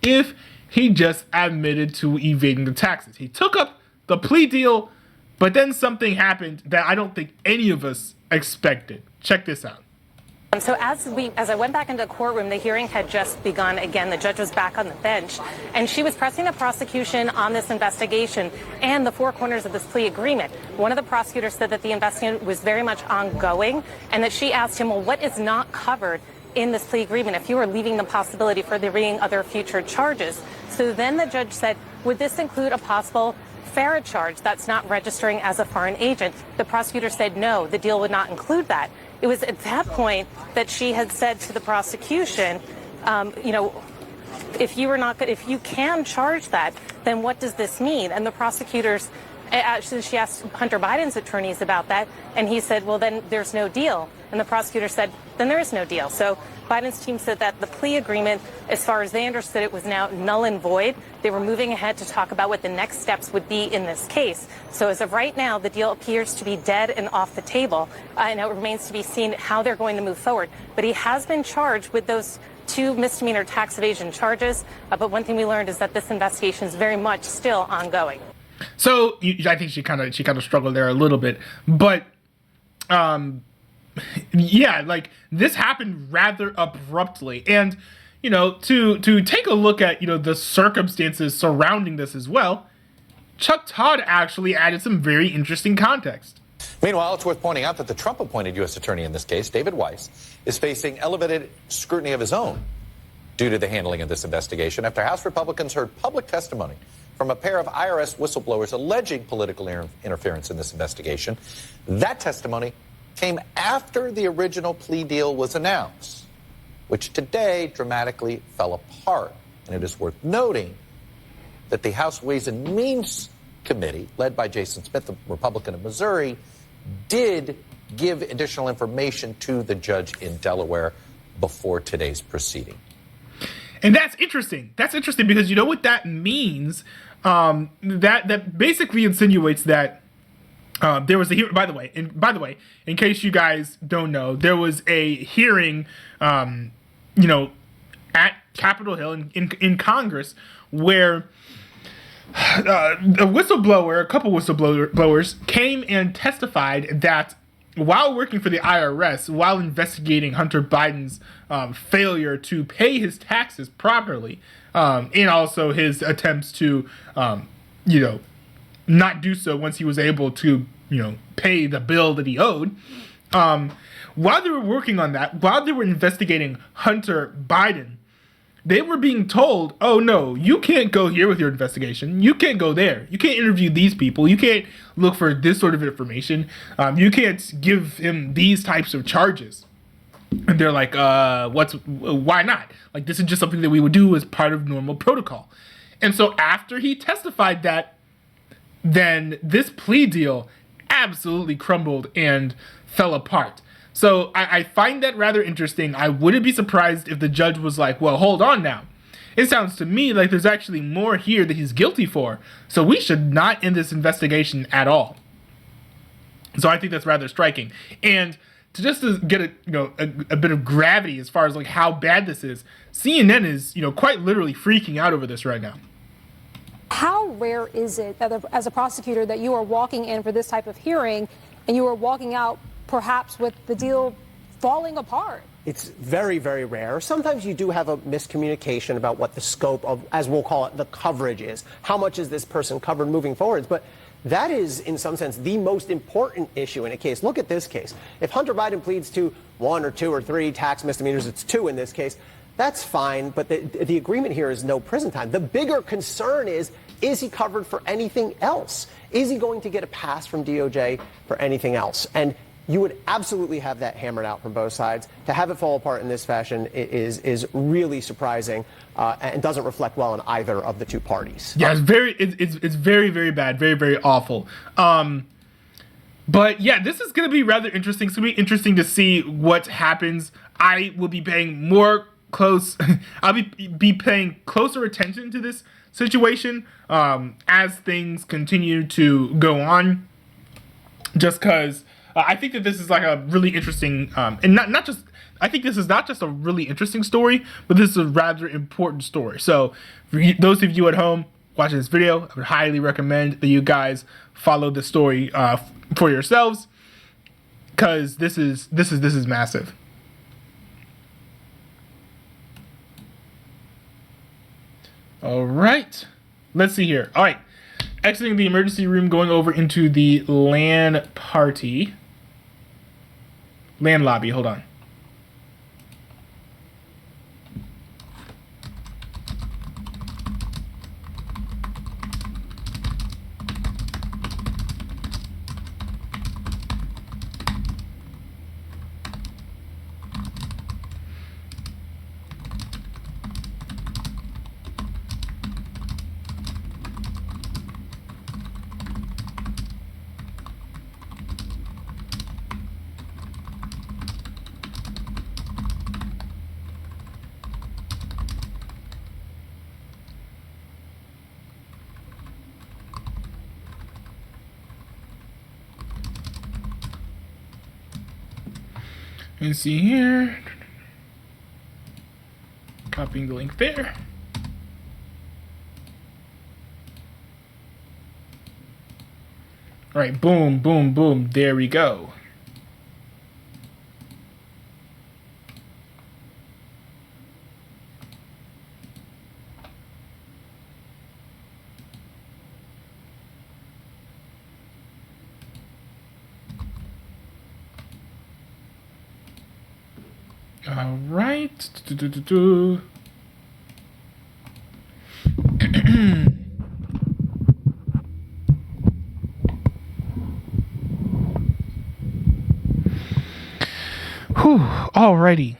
if he just admitted to evading the taxes. He took up the plea deal, but then something happened that I don't think any of us expected. Check this out. So as I went back into the courtroom, the hearing had just begun again. The judge was back on the bench, and she was pressing the prosecution on this investigation and the four corners of this plea agreement. One of the prosecutors said that the investigation was very much ongoing, and that she asked him, well, what is not covered in this plea agreement if you were leaving the possibility for there being other future charges? So then the judge said, would this include a possible FARA charge that's not registering as a foreign agent? The prosecutor said no, the deal would not include that. It was at that point that she had said to the prosecution, if you can charge that, then what does this mean? And the prosecutors, actually, she asked Hunter Biden's attorneys about that, and he said, well, then there's no deal. And the prosecutor said, then there is no deal. So Biden's team said that the plea agreement, as far as they understood it, was now null and void. They were moving ahead to talk about what the next steps would be in this case. So as of right now, the deal appears to be dead and off the table. And it remains to be seen how they're going to move forward. But he has been charged with those 2 misdemeanor tax evasion charges. But one thing we learned is that this investigation is very much still ongoing. So I think she kind of struggled there a little bit, but yeah, like this happened rather abruptly, and to take a look at the circumstances surrounding this as well, Chuck Todd actually added some very interesting context. Meanwhile, it's worth pointing out that the Trump-appointed U.S. attorney in this case, David Weiss, is facing elevated scrutiny of his own due to the handling of this investigation after House Republicans heard public testimony from a pair of IRS whistleblowers alleging political interference in this investigation. That testimony came after the original plea deal was announced, which today dramatically fell apart. And it is worth noting that the House Ways and Means Committee, led by Jason Smith, the Republican of Missouri, did give additional information to the judge in Delaware before today's proceeding. And that's interesting. That's interesting because you know what that means? That basically insinuates that there was a hearing. By the way, in case you guys don't know, there was a hearing, at Capitol Hill in Congress where a couple whistleblowers came and testified that while working for the IRS, while investigating Hunter Biden's failure to pay his taxes properly, and also his attempts to, not do so once he was able to, pay the bill that he owed. While they were working on that, while they were investigating Hunter Biden, they were being told, oh no, you can't go here with your investigation. You can't go there. You can't interview these people. You can't look for this sort of information. You can't give him these types of charges. And they're like, why not? Like, this is just something that we would do as part of normal protocol. And so after he testified that, then this plea deal absolutely crumbled and fell apart. So I find that rather interesting. I wouldn't be surprised if the judge was like, well, hold on now. It sounds to me like there's actually more here that he's guilty for. So we should not end this investigation at all. So I think that's rather striking. And to get a bit of gravity as far as like how bad this is, CNN is, quite literally freaking out over this right now. How rare is it that as a prosecutor that you are walking in for this type of hearing and you are walking out perhaps with the deal falling apart? It's very, very rare. Sometimes you do have a miscommunication about what the scope of, as we'll call it, the coverage is. How much is this person covered moving forwards? But that is, in some sense, the most important issue in a case. Look at this case. If Hunter Biden pleads to 1 or 2 or 3 tax misdemeanors, it's 2 in this case, that's fine, but the agreement here is no prison time. The bigger concern is he covered for anything else? Is he going to get a pass from DOJ for anything else? And you would absolutely have that hammered out from both sides. To have it fall apart in this fashion is really surprising and doesn't reflect well on either of the two parties. Yeah, it's very, very bad, very, very awful. But yeah, this is going to be rather interesting. It's going to be interesting to see what happens. I will be paying I'll be paying closer attention to this situation as things continue to go on. Just because I think that this is like a really interesting, and not just, I think this is not just a really interesting story, but this is a rather important story. So for those of you at home watching this video, I would highly recommend that you guys follow the story for yourselves, because this is massive. All right, let's see here. All right, exiting the emergency room, going over into the LAN lobby. Hold on. Let's see here. Copying the link there. All right, boom, boom, boom. There we go. All right. Whew, alrighty.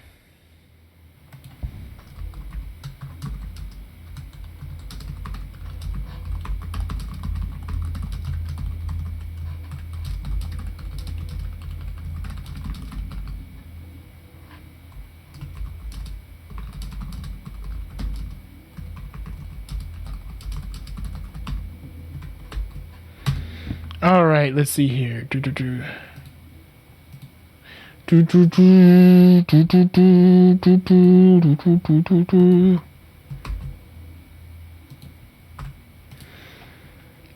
All right, let's see here.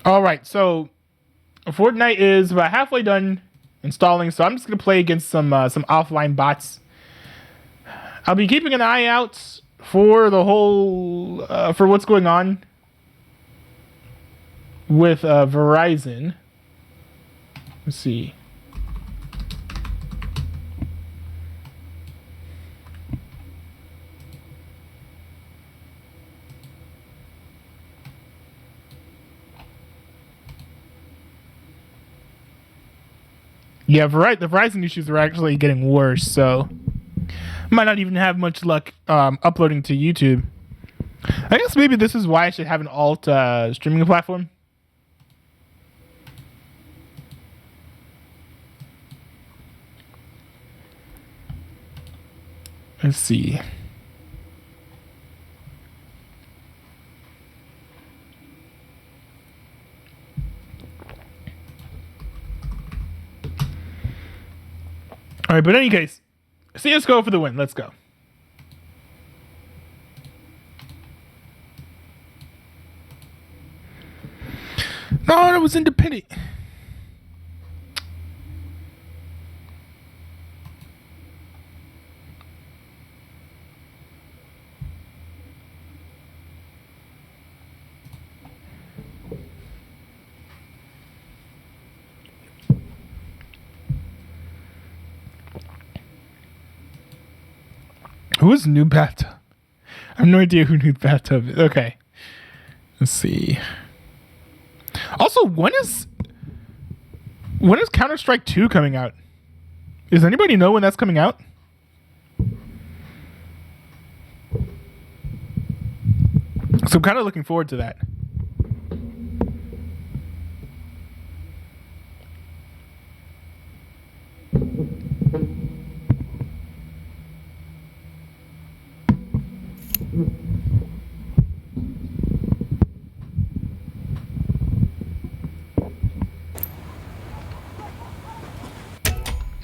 All right, so Fortnite is about halfway done installing, so I'm just gonna play against some offline bots. I'll be keeping an eye out for the whole for what's going on with Verizon. Let's see. Yeah, the Verizon issues are actually getting worse, so might not even have much luck uploading to YouTube. I guess maybe this is why I should have an alt streaming platform. Let's see. All right, but in any case, CSGO for the win. Let's go. No, that was independent. Who is Noob Bathtub? I have no idea who Noob Bathtub is. Okay. Let's see. Also, when is Counter-Strike 2 coming out? Does anybody know when that's coming out? So I'm kind of looking forward to that.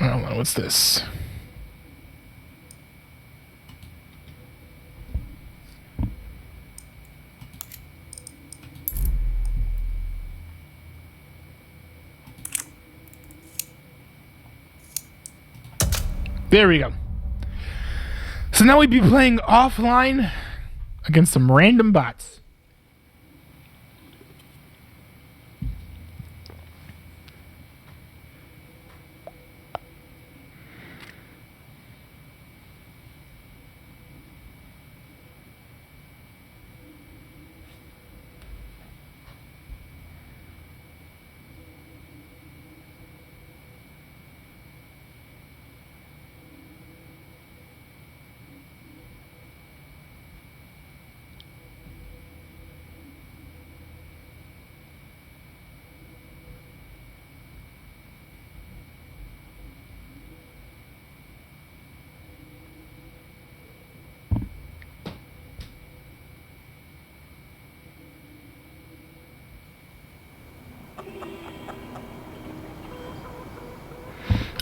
Oh, what's this? There we go. So now we'd be playing offline against some random bots.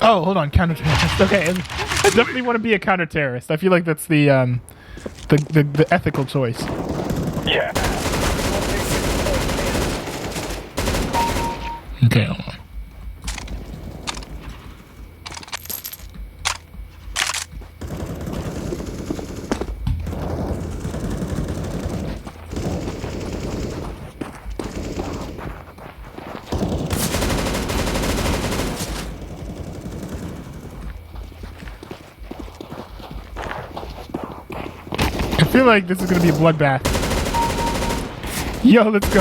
Oh, hold on, counter-terrorist. Okay, I definitely want to be a counter-terrorist. I feel like that's the ethical choice. Yeah. Okay, hold on. I feel like this is gonna be a bloodbath. Yo, let's go.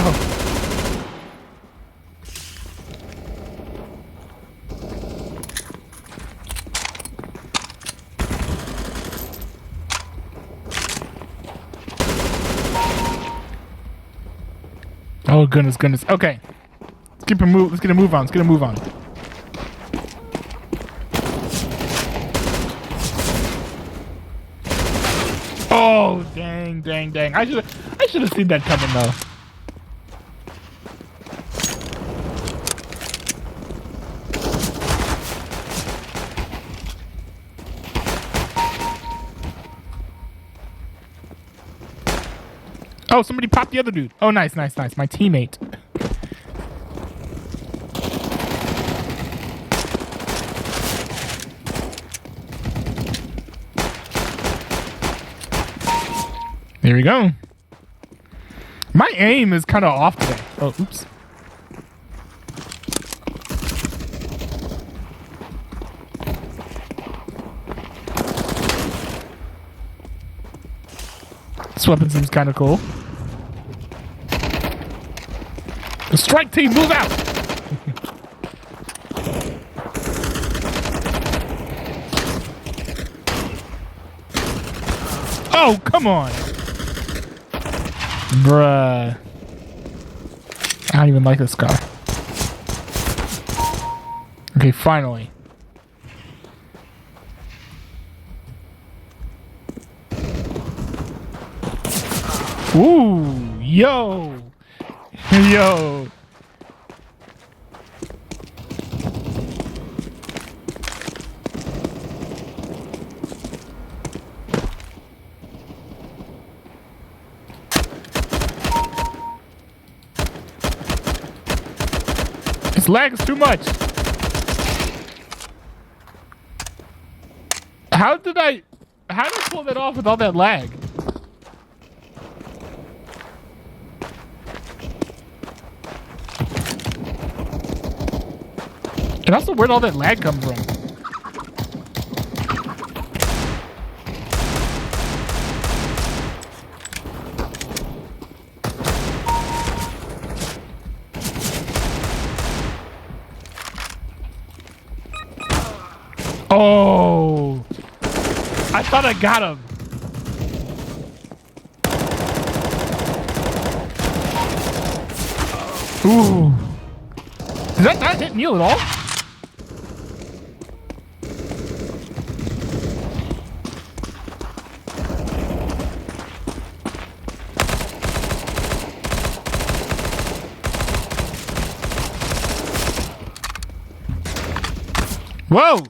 Oh goodness. Okay. Let's get a move on. Let's get a move on. Oh, dang. I should have seen that coming though. Oh, somebody popped the other dude. Oh, nice. My teammate. There we go. My aim is kind of off today. Oh, oops. This weapon seems kind of cool. The strike team, move out! Oh, come on! Bruh. I don't even like this guy. Okay, finally. Ooh, yo! Yo! This lag is too much. How did I pull that off with all that lag? And also, where'd all that lag come from? Oh, I thought I got him. Ooh. Did that not hit Neil at all? Whoa!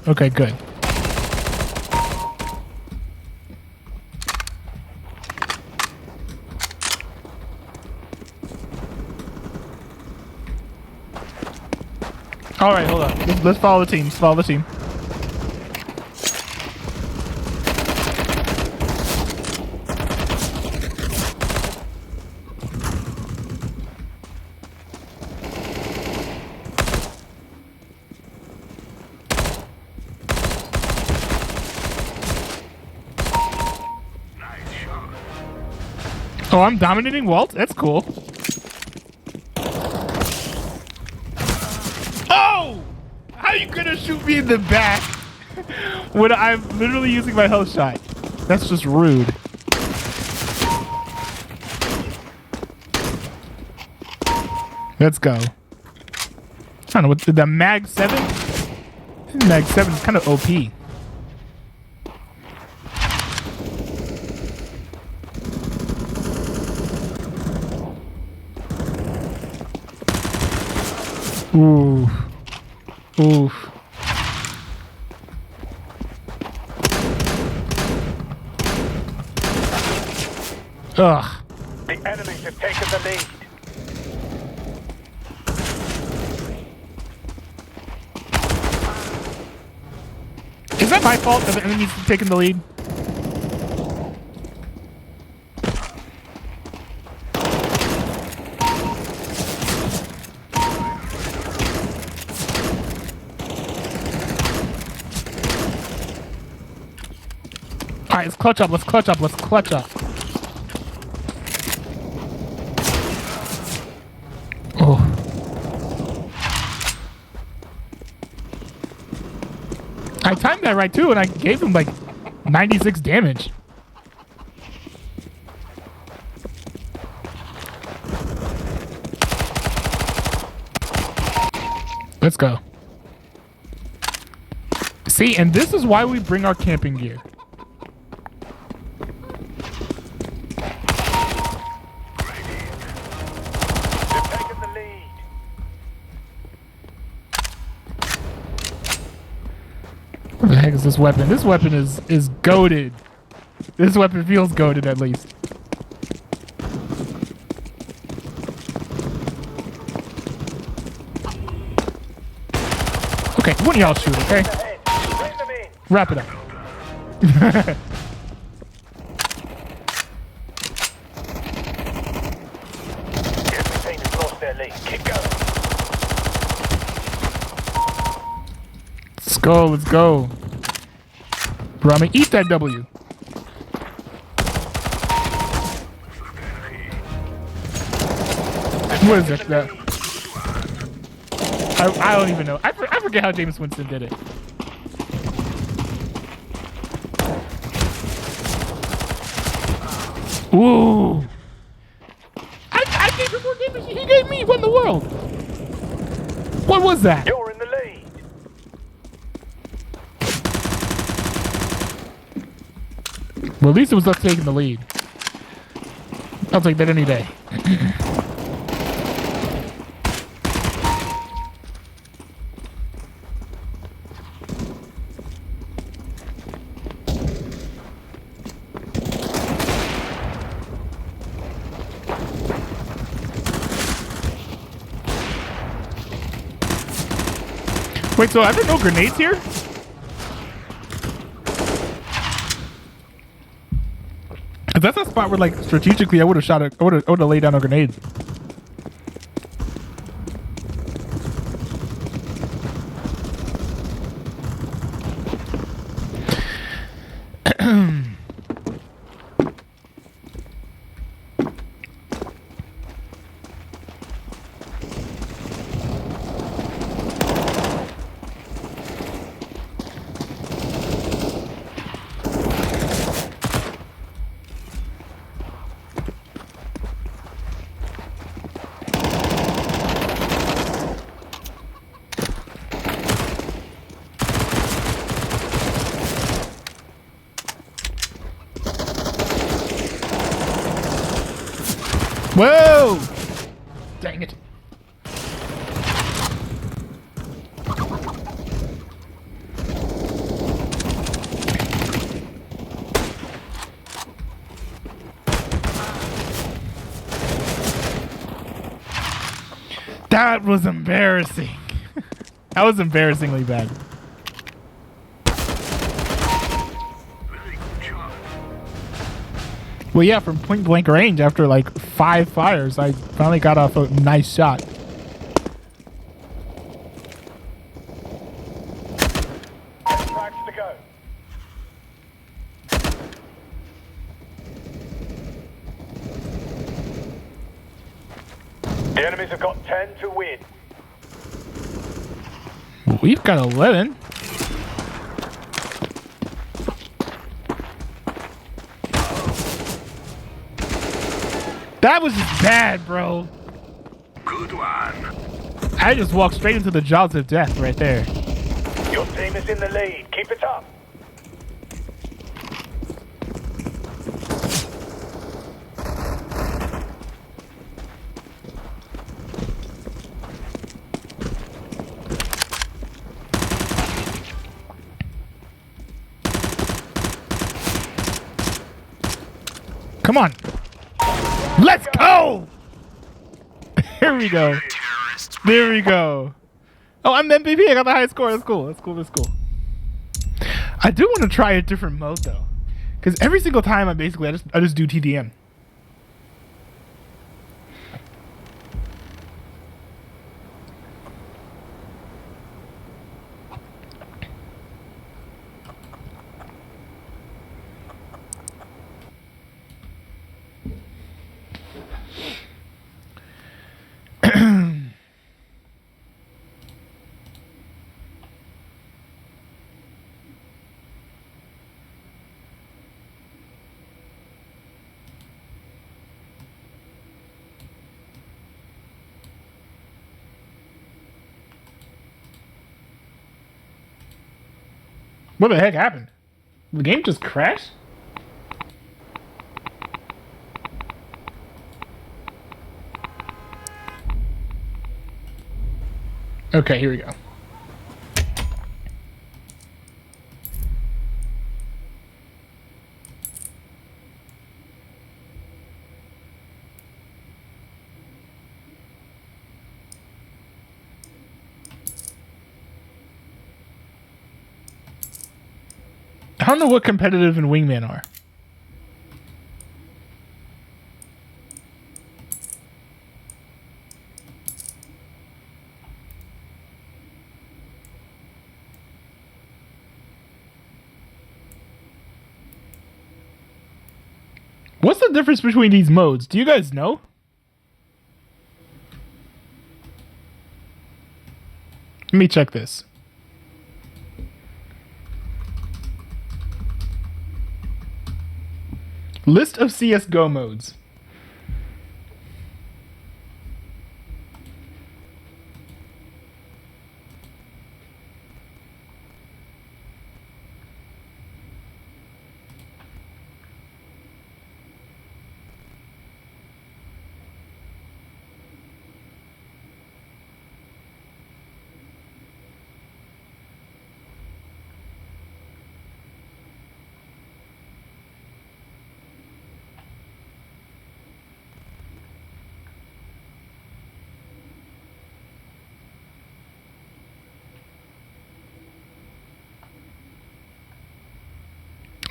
Okay, good. All right, hold on. Let's follow the team. Let's follow the team. Oh, I'm dominating Walt? That's cool. Oh! How are you gonna shoot me in the back when I'm literally using my health shot? That's just rude. Let's go. I don't know, what the Mag 7? Mag 7 is kind of OP. Ooh. Oof. Ugh. The enemies have taken the lead. Is that my fault that the enemies have taken the lead? Alright, let's clutch up, let's clutch up, let's clutch up. Oh. I timed that right too, and I gave him like 96 damage. Let's go. See, and this is why we bring our camping gear. What the heck is this weapon? This weapon is goated. This weapon feels goated at least. Okay, one of y'all shoot, okay? Wrap it up. Let's go, let's go. Rami, eat that W. What is that? I don't even know. I forget how James Winston did it. Ooh. I gave him more damage than he gave me. What in the world? What was that? You're in the lead. Well, at least it was us taking the lead. I'll take that any day. Wait, so are there no grenades here? If that's a spot where, like, strategically, I would have shot it. I would have laid down a grenade. Whoa! Dang it. That was embarrassing. That was embarrassingly bad. Well, yeah, from point blank range, after like 5 fires, I finally got off a nice shot. Tracks to go. The enemies have got 10 to win. We've got 11. That was just bad, bro. Good one. I just walked straight into the jaws of death right there. Your team is in the lead. Keep it up. Come on. Let's go! Here we go. There we go. Oh, I'm the MVP. I got the highest score. That's cool. That's cool. That's cool. I do want to try a different mode though, because every single time I just do TDM. What the heck happened? The game just crashed? Okay, here we go. I don't know what competitive and wingman are. What's the difference between these modes? Do you guys know? Let me check this. List of CSGO modes.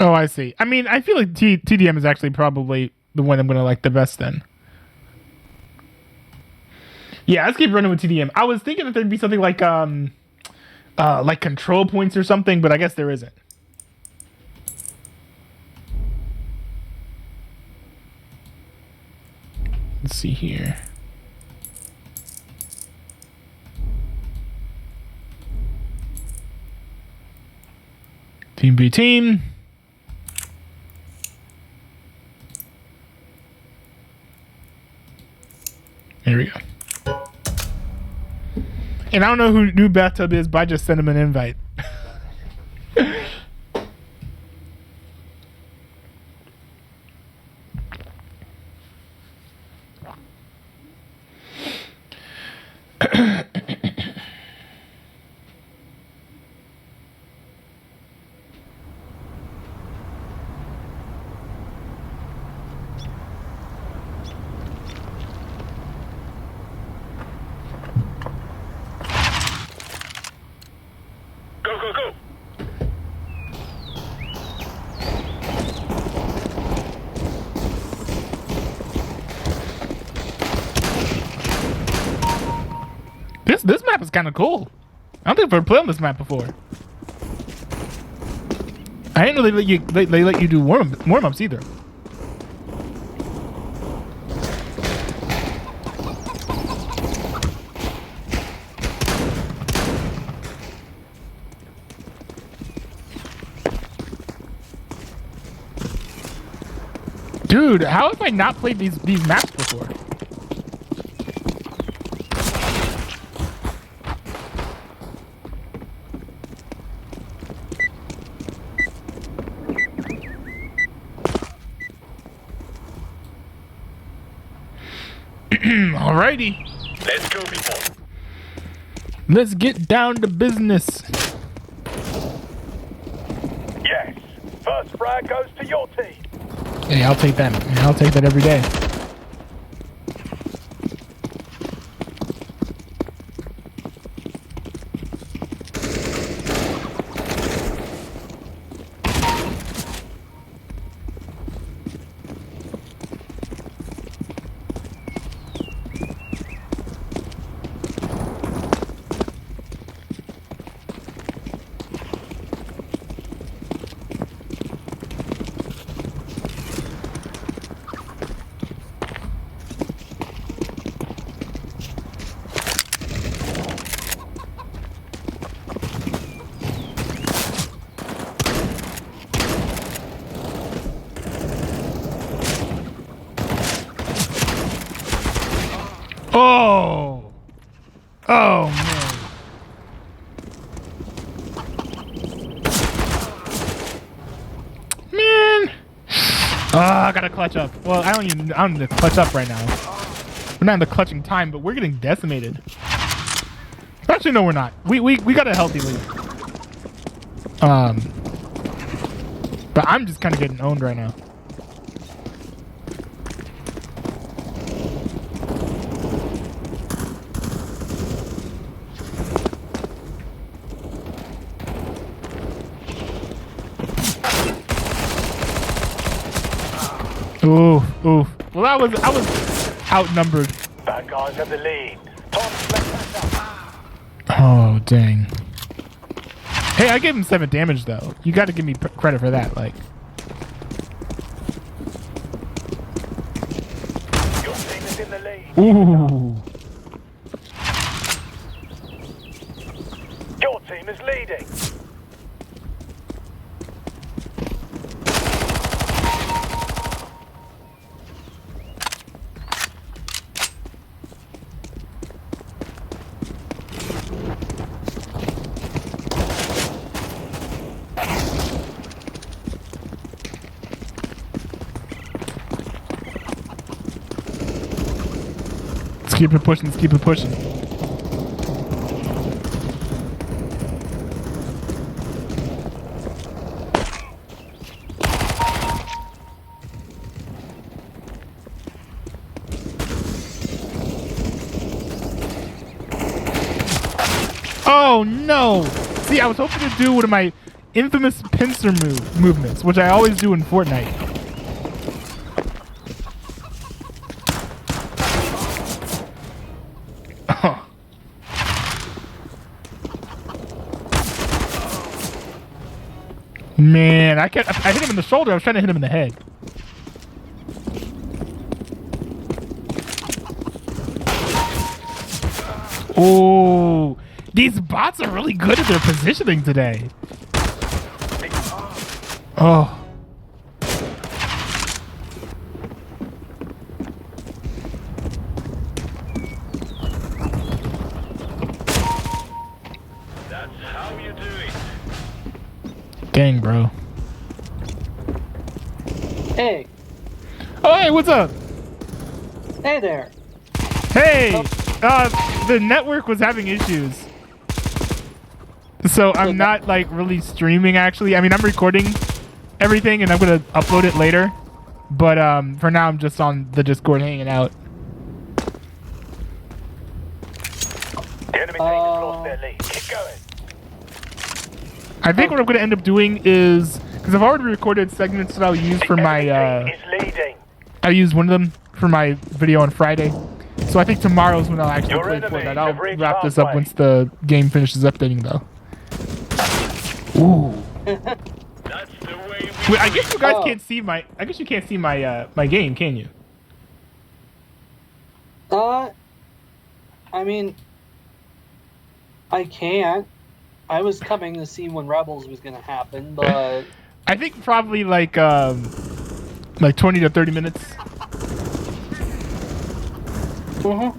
Oh, I see. I mean, I feel like TDM is actually probably the one I'm going to like the best then. Yeah, let's keep running with TDM. I was thinking that there'd be something like control points or something, but I guess there isn't. Let's see here. Team v team. Here we go. And I don't know who New Bathtub is, but I just sent him an invite. Go, go, go! This map is kind of cool. I don't think I've ever played on this map before. I didn't know they let you do warm-ups either. Dude, how have I not played these maps before? Alrighty. Let's go, people. Let's get down to business. Yes. First frag goes to your team. Hey, I'll take that. I'll take that every day. Oh! Oh, man. Man! I gotta clutch up. Well, I don't need to clutch up right now. We're not in the clutching time, but we're getting decimated. Actually, no, we're not. We got a healthy lead. But I'm just kind of getting owned right now. Ooh, ooh. Well, I was outnumbered. Bad guys have the lead. Time to play catch up. Oh, dang. Hey, I gave him 7 damage though. You got to give me credit for that. Like. Your team is in the lead. Ooh. Your team is leading. Let's keep it pushing. Let's keep it pushing. Oh no! See, I was hoping to do one of my infamous pincer movements, which I always do in Fortnite. Oh. Man, I hit him in the shoulder. I was trying to hit him in the head. Oh, these bots are really good at their positioning today. Oh. That's how you do it. Dang, bro. Hey. Oh, hey, what's up? Hey there. Hey! The network was having issues. So I'm not, like, really streaming, actually. I mean, I'm recording everything, and I'm gonna upload it later. But, for now, I'm just on the Discord hanging out. The enemy team has lost their lead. Keep going. I think what I'm gonna end up doing is... Because I've already recorded segments that I'll use for my, Is leading. I used one of them for my video on Friday. So I think tomorrow's when I'll actually Your play enemies Fortnite. I'll have reached wrap this up halfway. once the game finishes updating, though. Ooh. That's the way we Wait, I guess you guys can't see my... I guess you can't see my, my game, can you? I mean, I can't. I was coming to see when Rebels was gonna happen, but I think probably like 20 to 30 minutes. All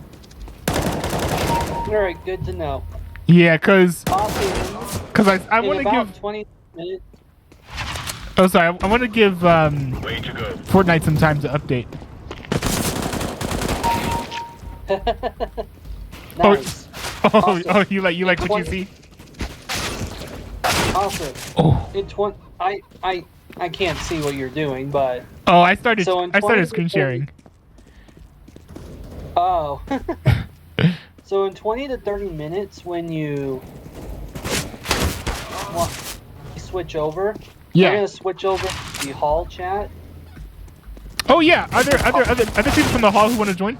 right, good to know. Yeah, cause I In want to about give. 20 minutes. Oh, sorry. I want to give way to go. Fortnite some time to update. Nice. Oh, Awesome. oh, you like what you see? Awesome. Oh. I can't see what you're doing, but Oh, I started. So in I started 20 screen sharing. oh. So in 20 to 30 minutes, when you switch over, Yeah. we're gonna switch over to the hall chat. Oh yeah. Are there other people from the hall who want to join?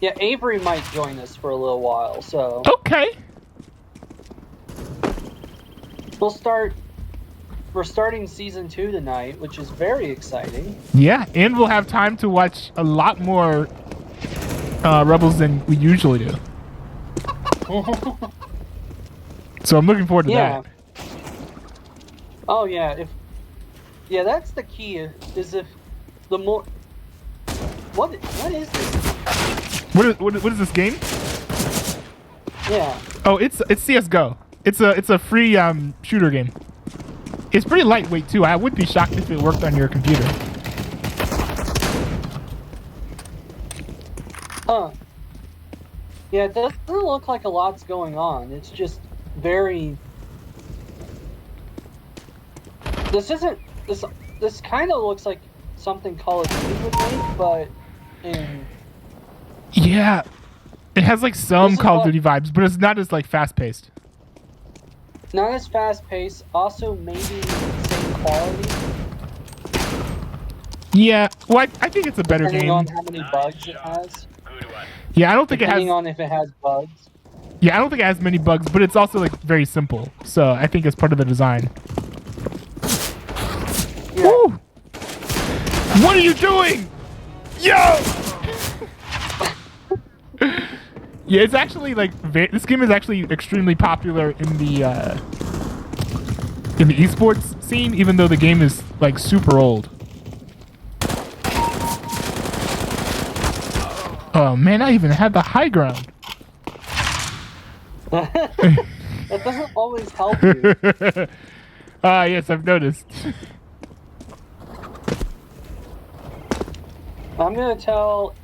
Yeah, Avery might join us for a little while, so Okay. we're starting season 2 tonight, which is very exciting. Yeah, and we'll have time to watch a lot more Rebels than we usually do. So I'm looking forward to that. Oh yeah, that's the key. Is if the more what is this? What is this game? Yeah. Oh, it's CS:GO. It's a free shooter game. It's pretty lightweight too. I would be shocked if it worked on your computer. Yeah, it doesn't look like a lot's going on. It's just very. This kind of looks like something Call of Duty would make, but in. Yeah, it has like some Call of Duty vibes, but it's not as like fast paced. Not as fast paced. Also, maybe same quality. Yeah, well, I think it's a better depending game. on how many bugs it has. Yeah, I don't think it has. Depending on if it has bugs. Yeah, I don't think it has many bugs, but it's also like very simple. So I think it's part of the design. Yeah. Woo! What are you doing? Yo! Yeah, it's actually like this game is actually extremely popular in the esports scene, even though the game is like super old. Oh man, I even had the high ground. That doesn't always help you. Yes, I've noticed. I'm gonna tell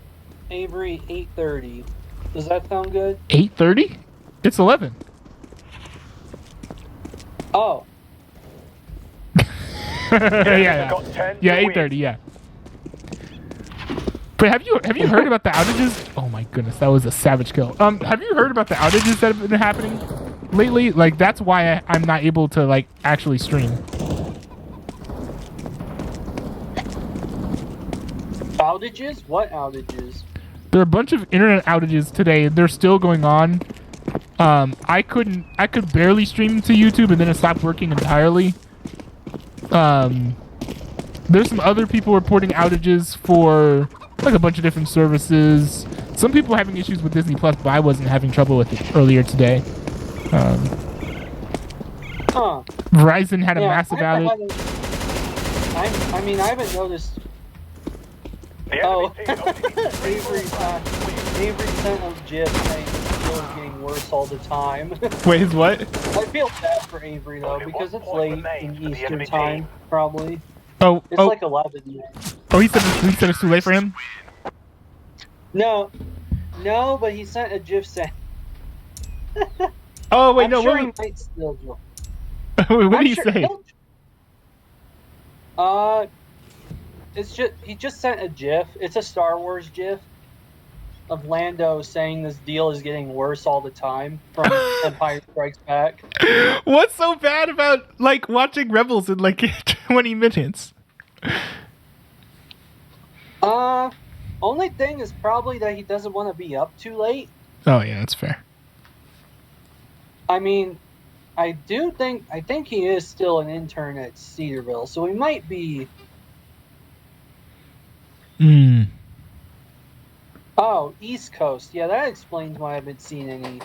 Avery 8:30. Does that sound good? 8:30? It's 11. Oh. Yeah, 8:30. Yeah. But have you heard about the outages? Oh my goodness, that was a savage kill. Have you heard about the outages that have been happening lately? Like that's why I'm not able to like actually stream. Outages? What outages? There are a bunch of internet outages today. They're still going on. I could barely stream to YouTube and then it stopped working entirely. There's some other people reporting outages for like a bunch of different services. Some people having issues with Disney Plus, but I wasn't having trouble with it earlier today. Verizon had a massive outage. I mean, I haven't noticed. Oh, Avery sent a GIF saying the is getting worse all the time. Wait, his what? I feel bad for Avery though, because it's late in Eastern time, probably. Oh, it's like 11 now. Oh, he said it's too late for him? No, but he sent a GIF saying. Oh wait, I'm no. sure he might still join. What did he say? It's just he just sent a GIF. It's a Star Wars GIF of Lando saying this deal is getting worse all the time from Empire Strikes Back. What's so bad about like watching Rebels in like 20 minutes? Only thing is probably that he doesn't want to be up too late. Oh yeah, that's fair. I mean, I think he is still an intern at Cedarville, so he might be. Oh, East Coast. Yeah, that explains why I haven't seen any.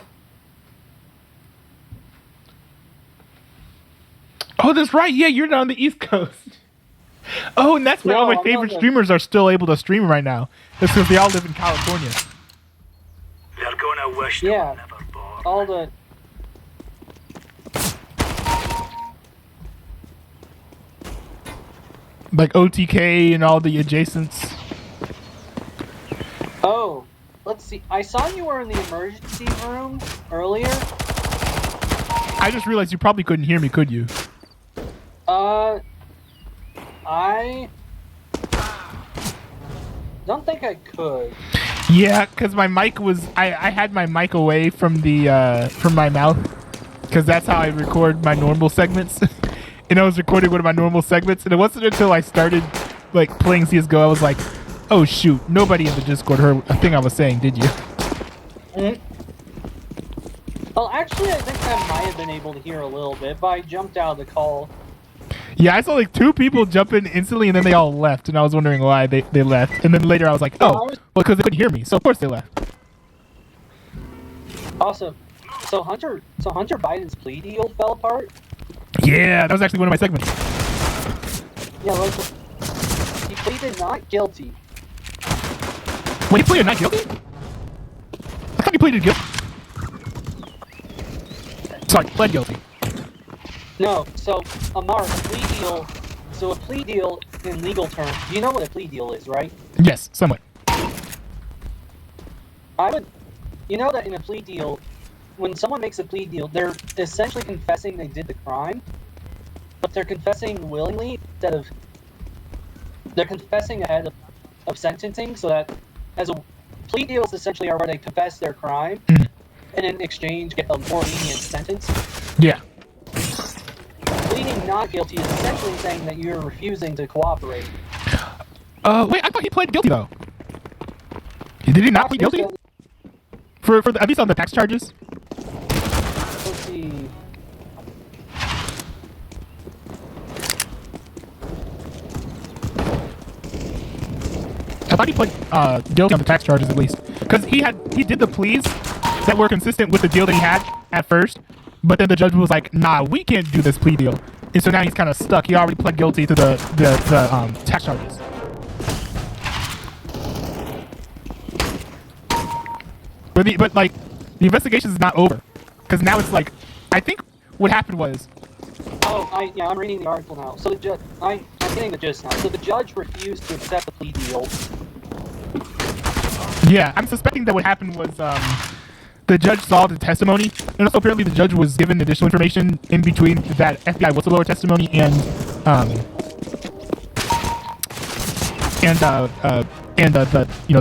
Oh, that's right. Yeah, you're not on the East Coast. Oh, and that's why all my favorite streamers are still able to stream right now. That's because they all live in California. They're gonna wish they were never born. All the. Like OTK and all the adjacents. Oh, let's see. I saw you were in the emergency room earlier. I just realized you probably couldn't hear me, could you? I don't think I could. Yeah, because my mic was... I had my mic away from the from my mouth. Because that's how I record my normal segments. And I was recording one of my normal segments. And it wasn't until I started like playing CSGO, I was like, oh shoot, nobody in the Discord heard a thing I was saying, did you? Well, actually, I think I might have been able to hear a little bit, but I jumped out of the call. Yeah, I saw like 2 people jump in instantly, and then they all left, and I was wondering why they left. And then later I was like, oh, well, because they couldn't hear me, so of course they left. Awesome. So Hunter Biden's plea deal fell apart? Yeah, that was actually one of my segments. Yeah, like, he pleaded not guilty. Wait, he pleaded not guilty? I thought he pleaded guilty. Sorry, pled guilty. No, so Amar, a plea deal. So a plea deal in legal terms. You know what a plea deal is, right? Yes, somewhat. You know that in a plea deal, when someone makes a plea deal, they're essentially confessing they did the crime, but they're confessing willingly instead of. They're confessing ahead of sentencing, so that as a plea deals essentially are where they confess their crime, and in exchange get a more lenient sentence. Yeah. Pleading not guilty is essentially saying that you're refusing to cooperate. Wait, I thought he pled guilty though. Did he not plead guilty? For at least on the tax charges? Let's see. I thought he pled guilty on the tax charges at least. Because he did the pleas that were consistent with the deal that he had at first, but then the judge was like, nah, we can't do this plea deal. And so now he's kind of stuck. He already pled guilty to the tax charges. But like, the investigation is not over. Because now it's like, I think what happened was... Oh, I'm reading the article now. So the judge, I'm getting the gist now. So the judge refused to accept the plea deal. Yeah, I'm suspecting that what happened was the judge saw the testimony, and also apparently the judge was given additional information in between that FBI whistleblower testimony and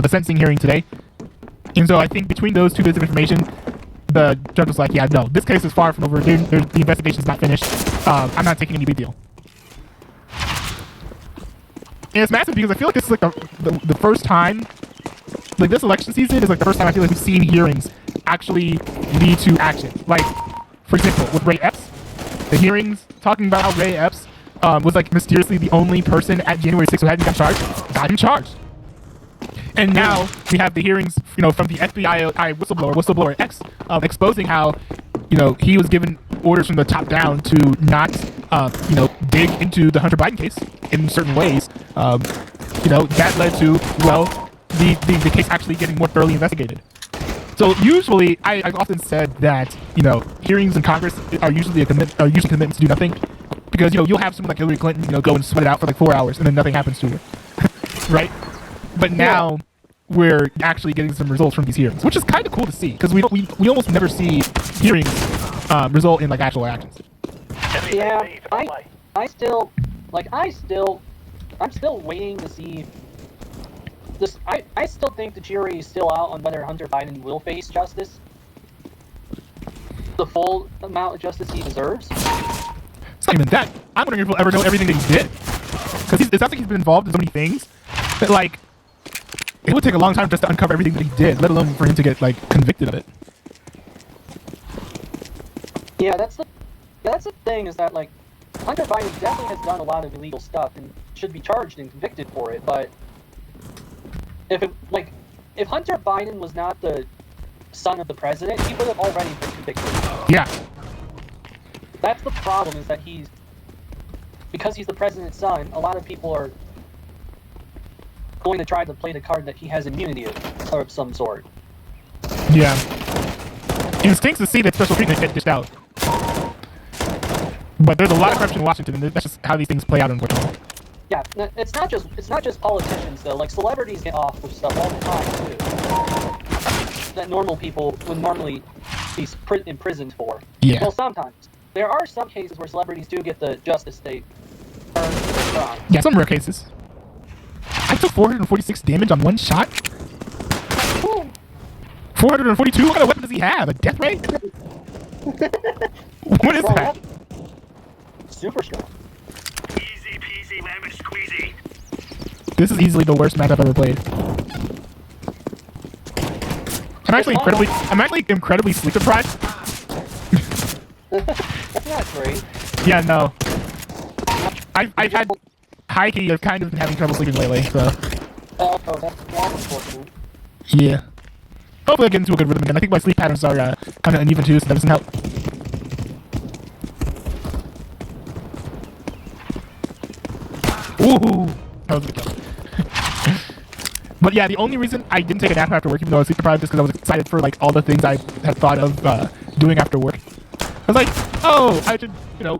the sentencing hearing today. And so I think between those 2 bits of information, the judge was like, yeah, no, this case is far from over. The investigation's not finished. I'm not taking any big deal. And it's massive because I feel like this is like the first time, like this election season is like the first time I feel like we've seen hearings actually lead to action. Like, for example, with Ray Epps, the hearings talking about how Ray Epps was like mysteriously the only person at January 6th who hadn't got him charged. And now we have the hearings, from the FBI whistleblower X, exposing how, he was given orders from the top down to not, dig into the Hunter Biden case in certain ways. That led to, the case actually getting more thoroughly investigated. So usually, I've often said that, hearings in Congress are usually commitments to do nothing. Because, you'll have someone like Hillary Clinton, go and sweat it out for like 4 hours and then nothing happens to her. Right? But now, we're actually getting some results from these hearings, which is kind of cool to see because we almost never see hearings result in like actual actions. Yeah, I'm still waiting to see this. I still think the jury is still out on whether Hunter Biden will face justice, the full amount of justice he deserves. It's not even that. I'm wondering if we'll ever know everything that he did, because it sounds like he's been involved in so many things that like it would take a long time just to uncover everything that he did, let alone for him to get like convicted of it. Yeah, that's the thing, is that like Hunter Biden definitely has done a lot of illegal stuff and should be charged and convicted for it. But if Hunter Biden was not the son of the president, he would have already been convicted. Yeah. That's the problem, is that because he's the president's son, a lot of people are going to try to play the card that he has immunity of some sort. Yeah. It stinks to see that special treatment get dished out. But there's a lot of corruption in Washington, and that's just how these things play out, unfortunately. Yeah, it's not just politicians though. Like celebrities get off with stuff all the time too, that normal people would normally be imprisoned for. Yeah. Well, sometimes there are some cases where celebrities do get the justice they earn for their crime. Yeah, some rare cases. I took 446 damage on one shot. 442? What kind of weapon does he have? A death ray? What is that? Super strong. Easy peasy lemon squeezy. This is easily the worst match I've ever played. I'm actually incredibly sleep deprived. That's not great. Yeah, no. I've had high key. I've kind of been having trouble sleeping lately, so. Oh, that's unfortunate. Yeah. Hopefully I get into a good rhythm again. I think my sleep patterns are kind of uneven too, so that doesn't help. Ooh! That was a good kill. But yeah, the only reason I didn't take a nap after work, even though I was sleep deprived, is because I was excited for like all the things I had thought of doing after work. I was like, oh, I should,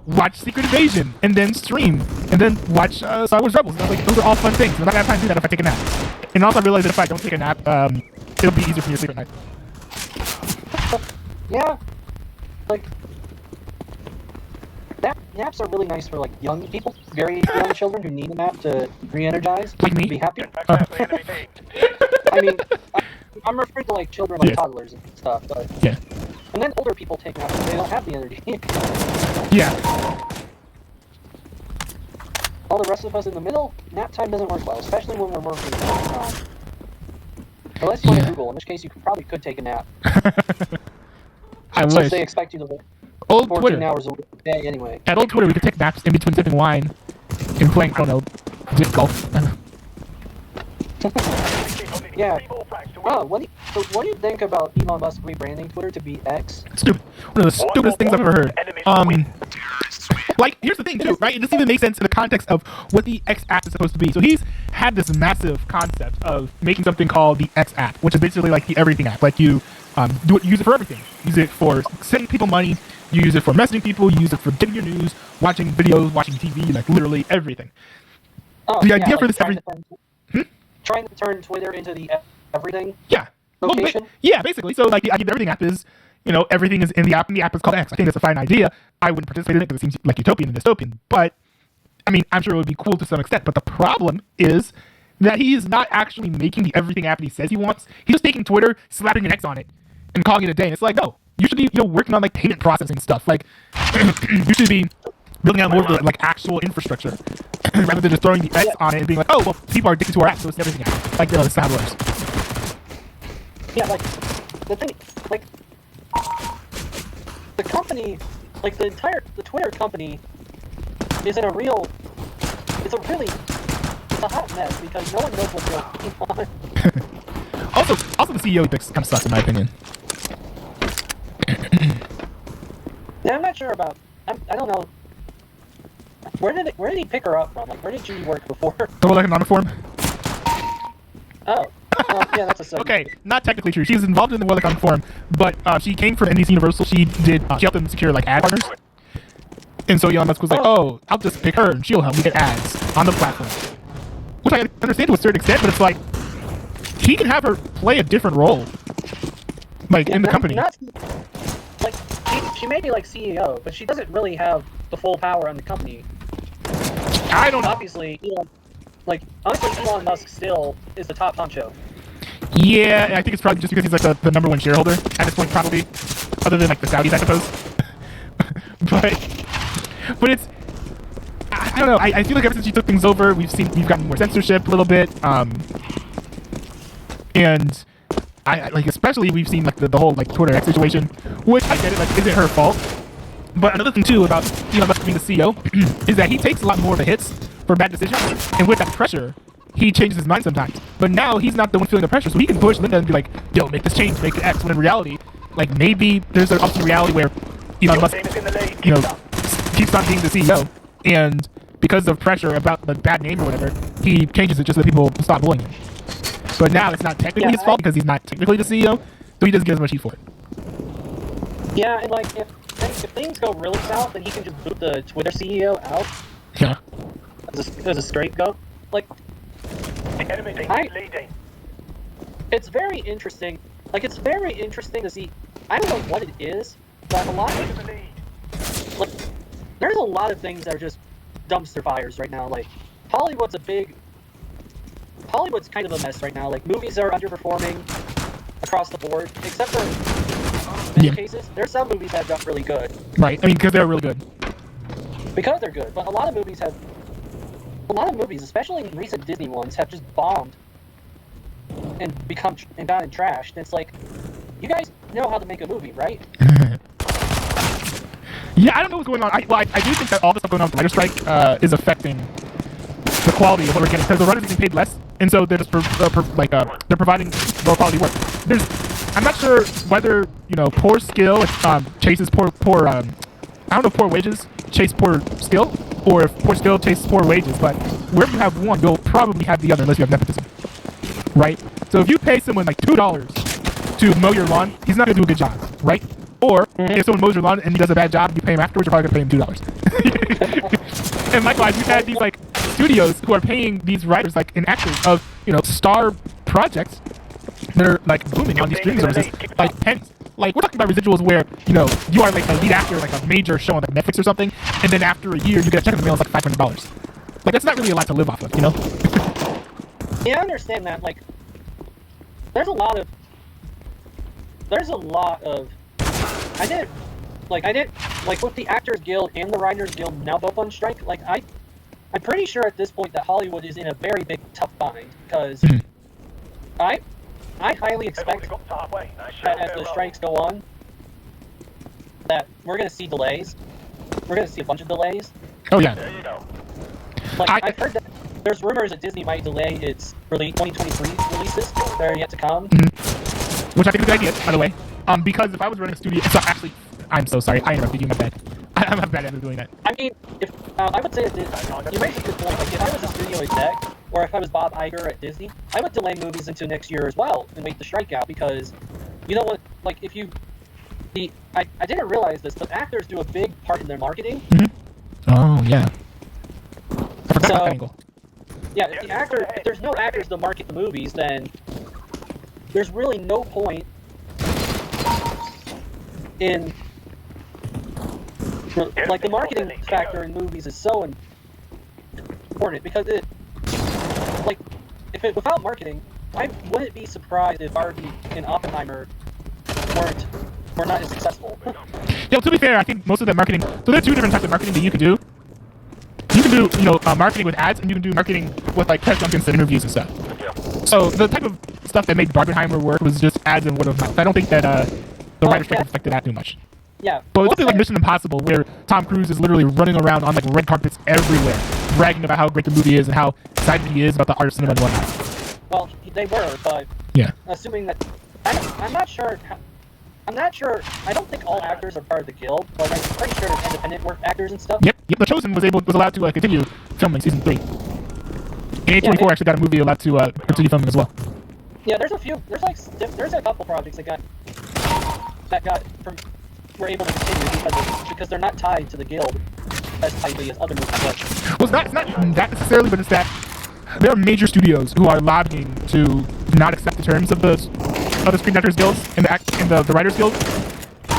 watch Secret Invasion, and then stream, and then watch Star Wars Rebels. And I was like, those are all fun things. I'm not gonna have time to do that if I take a nap. And also I realized that if I don't take a nap, it'll be easier for me to sleep at night. Yeah. Like, naps are really nice for like young people, very young children who need a nap to re-energize, like me, be happy. Exactly. I mean, I'm referring to like children, like toddlers and stuff, but yeah. And then older people take naps and they don't have the energy. Yeah. All the rest of us in the middle, nap time doesn't work well, especially when we're working full time. Unless you're on Google, in which case you probably could take a nap. I Since wish. they expect you to work Old 14 Twitter. hours a day anyway. At old Twitter, we could take naps in between sipping wine and playing, I don't know, disc golf. Yeah. Oh, what do you think about Elon Musk rebranding Twitter to be X? Stupid. One of the stupidest things I've ever heard. Like, here's the thing, too, right? It doesn't even make sense in the context of what the X app is supposed to be. So he's had this massive concept of making something called the X app, which is basically like the everything app. Like, you use it for everything. Use it for sending people money. You use it for messaging people. You use it for getting your news, watching videos, watching TV, like literally everything. Oh, The yeah, idea like for this trying to turn Twitter into the everything. Yeah. Location? Well, yeah, basically. So, like, the idea of the everything app is, everything is in the app, and the app is called X. I think that's a fine idea. I wouldn't participate in it because it seems like utopian and dystopian. But, I mean, I'm sure it would be cool to some extent. But the problem is that he is not actually making the everything app that he says he wants. He's just taking Twitter, slapping an X on it, and calling it a day. And it's like, no, you should be working on, like, payment processing stuff. Like, you should be building out more of the, like, actual infrastructure rather than just throwing the X on it and being like, oh, well, people are addicted to our app, so it's everything app. Like, the Star Wars. Yeah, like, the thing, like, the company, like, the Twitter company is in a it's a hot mess because no one knows what's going on. Also, the CEO picks kind of sucks in my opinion. Yeah, I'm not sure about, I don't know, where did he pick her up from? Like, where did she work before? The World Economic Forum? Oh. Well, yeah, that's a subject. Okay, not technically true. She was involved in the World Economic Forum, but she came from NBC Universal. She helped them secure like ad partners. And so Elon Musk was like, oh, I'll just pick her and she'll help me get ads on the platform. Which I understand to a certain extent, but it's like, he can have her play a different role, like in the company. Like she may be like CEO, but she doesn't really have the full power on the company. I don't know. Obviously, honestly, Elon Musk still is the top honcho. Yeah, I think it's probably just because he's like the number one shareholder at this point, probably, other than like the Saudis, I suppose. but it's, I don't know. I feel like ever since she took things over, we've gotten more censorship a little bit, and I like especially we've seen like the whole like Twitter X situation, which I get it, like isn't her fault. But another thing too about Elon Musk being the CEO is that he takes a lot more of the hits for bad decisions, and with that pressure, he changes his mind sometimes. But now he's not the one feeling the pressure, so he can push Linda and be like, "Yo, make this change, make it X." When in reality, like maybe there's an opposite reality where Elon Musk, keeps on being the CEO, and because of pressure about the bad name or whatever, he changes it just so that people stop bullying him. But now it's not technically his fault because he's not technically the CEO, so he doesn't get as much heat for it. Yeah, and like if things go really south, then he can just boot the Twitter CEO out. Yeah. As a scapegoat. Like, it's very interesting. Like, it's very interesting to see. I don't know what it is, but there's a lot of things that are just dumpster fires right now. Like, Hollywood's kind of a mess right now. Like, movies are underperforming across the board, except for many cases. There's some movies that have done really good. Right. I mean, because they're really good. Because they're good, but a lot of movies, especially recent Disney ones, have just bombed and gone and trashed. And it's like, you guys know how to make a movie, right? Yeah, I don't know what's going on. I do think that all the stuff going on with the writer's strike is affecting the quality of what we're getting, because the writers are getting paid less, and so they're just they're providing lower quality work. I'm not sure whether poor skill chases poor I don't know if poor wages chase poor skill, or if poor skill chases poor wages. But wherever you have one, you'll probably have the other unless you have nepotism, right? So if you pay someone like $2 to mow your lawn, he's not gonna do a good job, right? Or if someone mows your lawn and he does a bad job, you pay him afterwards, you're probably gonna pay him $2. And likewise, we've had these like studios who are paying these writers like and actors of star projects that are like booming on these streaming services like pennies. Like, we're talking about residuals where you are like a lead actor in like a major show on like Netflix or something, and then after a year you get a check in the mail, it's like $500. Like, that's not really a lot to live off of, Yeah, I understand that. Like, there's a lot of I did with the Actors Guild and the Writers Guild now both on strike. Like, I'm pretty sure at this point that Hollywood is in a very big tough bind, because I highly expect that as the strikes go on, that we're going to see delays. We're going to see a bunch of delays. Oh yeah. There you go. Like, I've heard that there's rumors that Disney might delay its 2023 releases that are yet to come. Which I think is a good idea, by the way. Because if I was running a studio, so actually, I'm so sorry, I interrupted you, my bad. I'm a bad at doing that. I mean, if I would say that you make a good point. Like, if I was a studio exec, or if I was Bob Iger at Disney, I would delay movies into next year as well and wait the strike out, because you know what? Like, I didn't realize this, but actors do a big part in their marketing. Oh yeah. I forgot about that angle. Yeah, if there's no actors to market the movies, then there's really no point in like the marketing factor in movies is so important, because without marketing, I wouldn't be surprised if Barbie and Oppenheimer were not as successful. Yeah, to be fair, I think most of that marketing. So there are two different types of marketing that you can do. You can do marketing with ads, and you can do marketing with like press junkets and interviews and stuff. So the type of stuff that made Barbenheimer work was just ads and word of mouth. I don't think that the writer's strike affected that too much. Yeah. But it's something like Mission Impossible, where Tom Cruise is literally running around on like red carpets everywhere, bragging about how great the movie is and how excited he is about the art of cinema and whatnot. Well, they were, but yeah. Assuming that I'm not sure. I don't think all actors are part of the guild, but I'm pretty sure there's independent work actors and stuff. Yep. The Chosen was allowed to continue filming season 3. And A24 actually got a movie allowed to continue filming as well. Yeah, there's a couple projects were able to continue because they're not tied to the guild as tightly as other movies are. Well, it's not that necessarily, but it's that there are major studios who are lobbying to not accept the terms of the Screen Actors Guilds and the Writers Guild.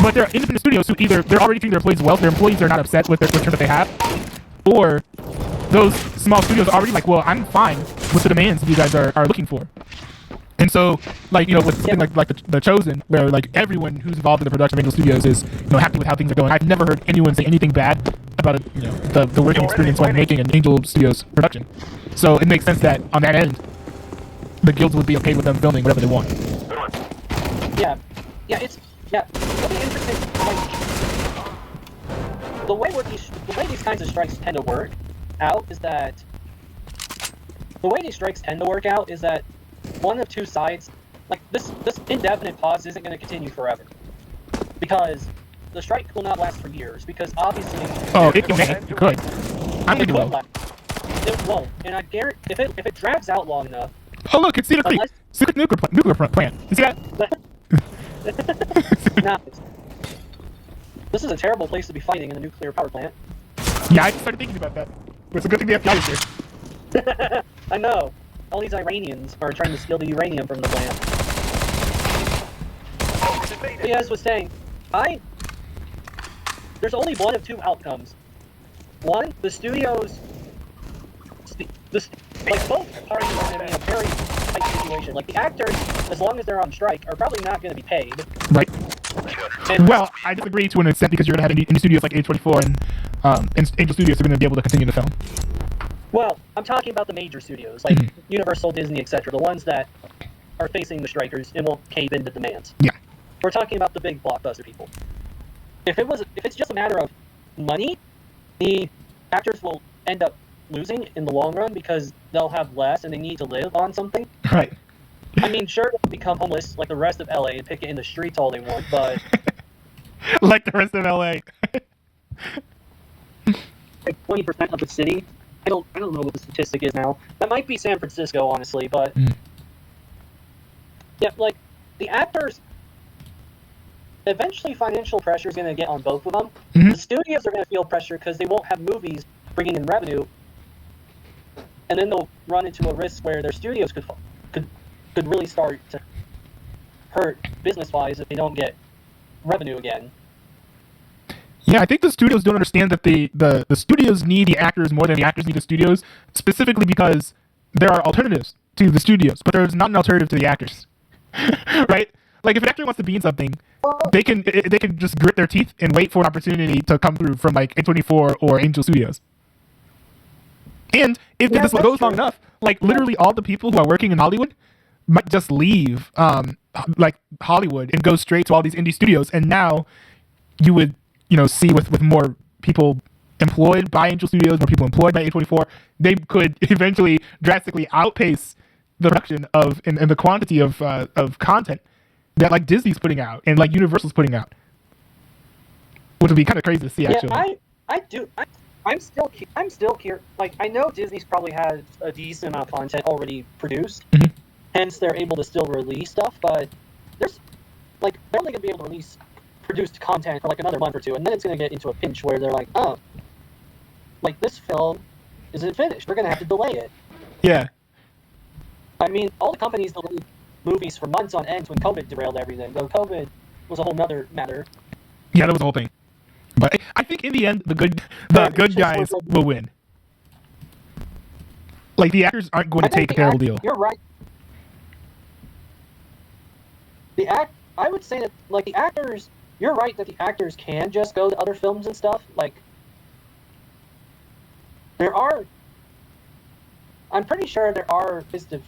But there are independent studios who either they're already treating their employees well, their employees are not upset with the terms that they have, or those small studios are already like, well, I'm fine with the demands that you guys are looking for. And so, like, you know, with something like the Chosen, where like everyone who's involved in the production of Angel Studios is, you know, happy with how things are going. I've never heard anyone say anything bad about it, you know, the working experience when making an Angel Studios production. So it makes sense that on that end, the guilds would be okay with them filming whatever they want. Yeah, it's really interesting. Like, the way these kinds of strikes tend to work out is that one of two sides, like this indefinite pause isn't going to continue forever, because the strike will not last for years. Because obviously, it could. I'm thinking well. It won't, and I guarantee if it drags out long enough. Oh look, it's Cedar Creek, secret nuclear plant. You see that? Nice. This is a terrible place to be fighting in a nuclear power plant. Yeah, I just started thinking about that. But it's a good thing the FBI is here. I know. All these Iranians are trying to steal the uranium from the plant. But yeah, as I was saying, there's only one of two outcomes. One, the studios, like both parties are going to be in a very tight situation. Like the actors, as long as they're on strike, are probably not going to be paid. Right. And, well, I disagree to an extent because you're going to have any studios like A24 and Angel Studios are going to be able to continue the film. Well, I'm talking about the major studios, like Universal, Disney, etc., the ones that are facing the strikers and won't cave into demands. Yeah. We're talking about the big blockbuster people. If it's just a matter of money, the actors will end up losing in the long run because they'll have less and they need to live on something. Right. I mean, sure, they'll become homeless like the rest of LA and pick it in the streets all they want, but like the rest of LA. like 20% of the city. I don't know what the statistic is now. That might be San Francisco, honestly, but yeah, like the actors. Eventually, financial pressure is going to get on both of them. The studios are going to feel pressure because they won't have movies bringing in revenue, and then they'll run into a risk where their studios could really start to hurt business-wise if they don't get revenue again. Yeah, I think the studios don't understand that the studios need the actors more than the actors need the studios, specifically because there are alternatives to the studios, but there's not an alternative to the actors. Right? Like if an actor wants to be in something, they can just grit their teeth and wait for an opportunity to come through from like A24 or Angel Studios. And if this goes long enough, like literally all the people who are working in Hollywood might just leave like Hollywood and go straight to all these indie studios, and now you would see with more people employed by Angel Studios, more people employed by A24, they could eventually drastically outpace the production of and the quantity of content that like Disney's putting out and like Universal's putting out, which would be kind of crazy to see. Actually, I'm still curious. Like I know Disney's probably has a decent amount of content already produced, hence they're able to still release stuff. But there's like they're only gonna be able to release produced content for like another month or two, and then it's gonna get into a pinch where they're like, oh, like this film isn't finished. We're gonna have to delay it. Yeah. I mean, all the companies delayed movies for months on end when COVID derailed everything. Though COVID was a whole nother matter. Yeah, that was the whole thing. But I think in the end, the good guys will win. Like the actors aren't going to take a terrible deal. You're right. I would say that like the actors. You're right that the actors can just go to other films and stuff. Like I'm pretty sure there are lists of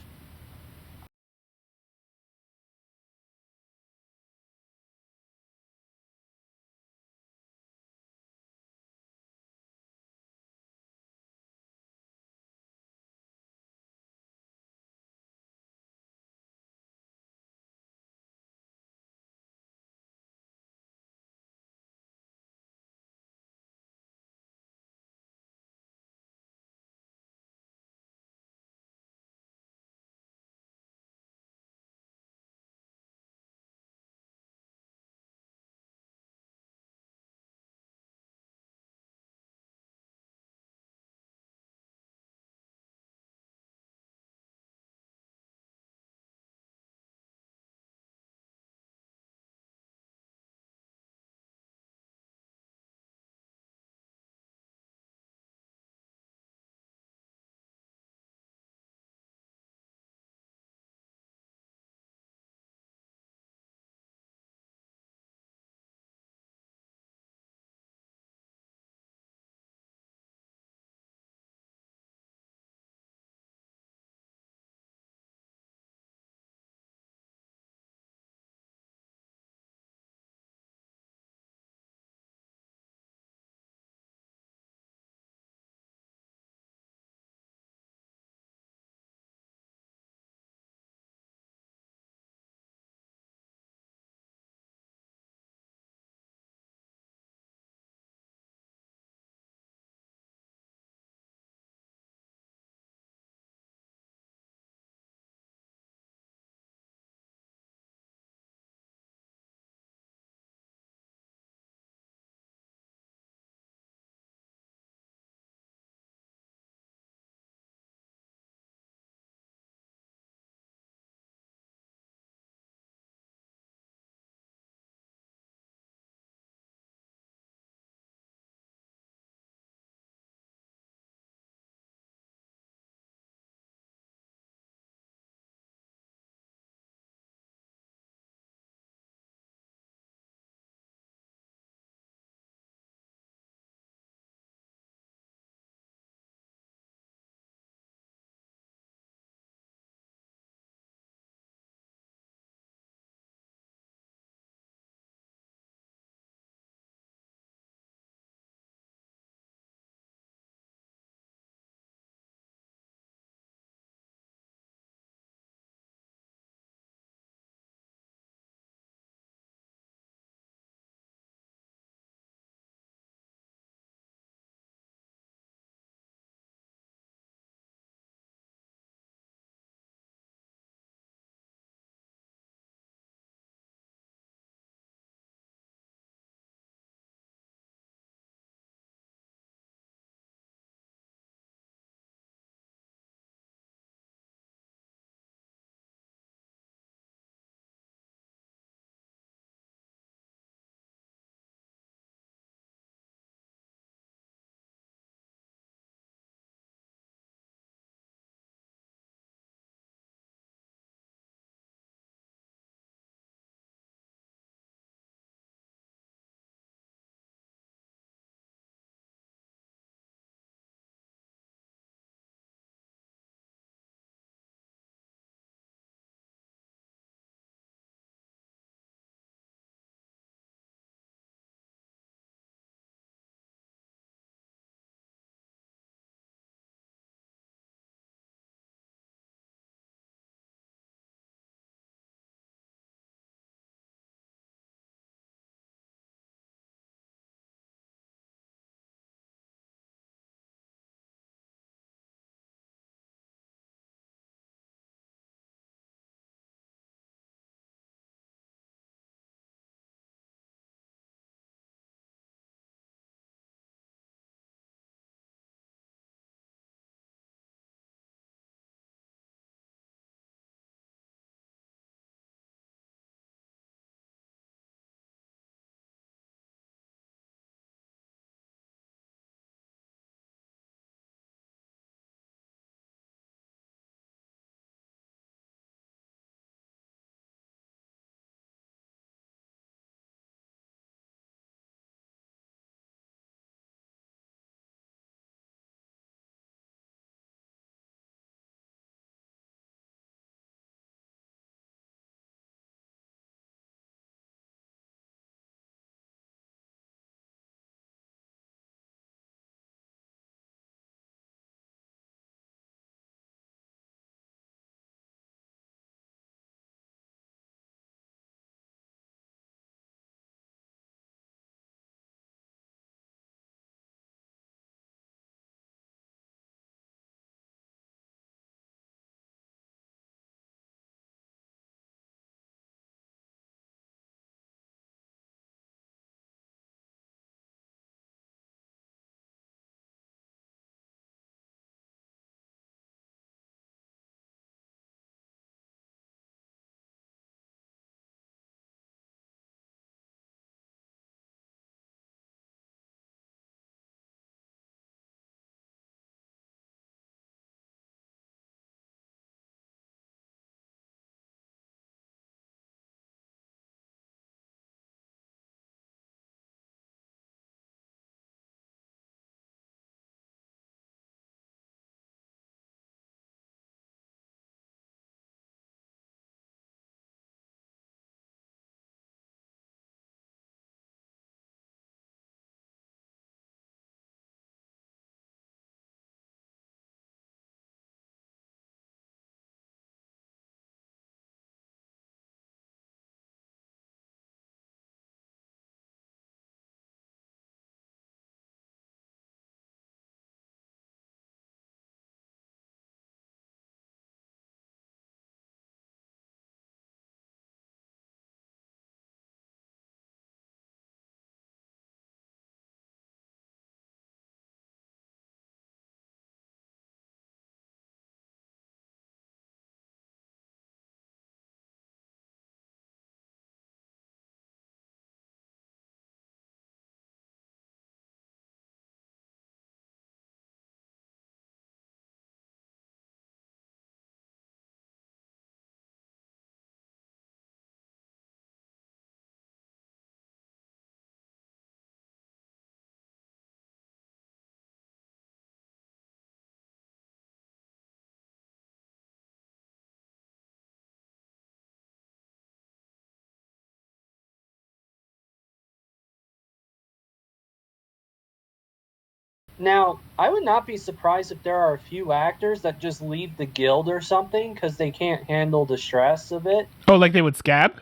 Now, I would not be surprised if there are a few actors that just leave the guild or something because they can't handle the stress of it. Oh, like they would scab?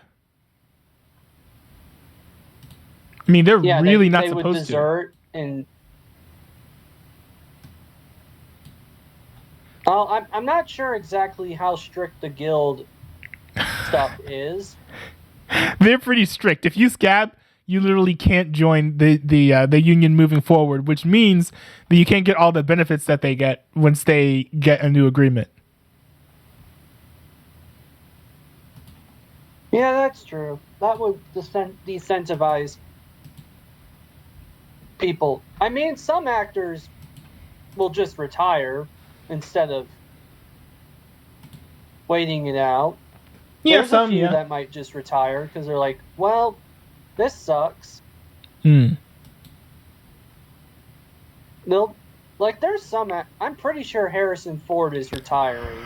I mean, they're really not they would supposed to. desert and. I'm not sure exactly how strict the guild stuff is. They're pretty strict. If you scab, you literally can't join the union moving forward, which means that you can't get all the benefits that they get once they get a new agreement. Yeah, that's true. That would decentivize people. I mean, some actors will just retire instead of waiting it out. Yeah, There's a few that might just retire because they're like, well, this sucks. There's some. I'm pretty sure Harrison Ford is retiring.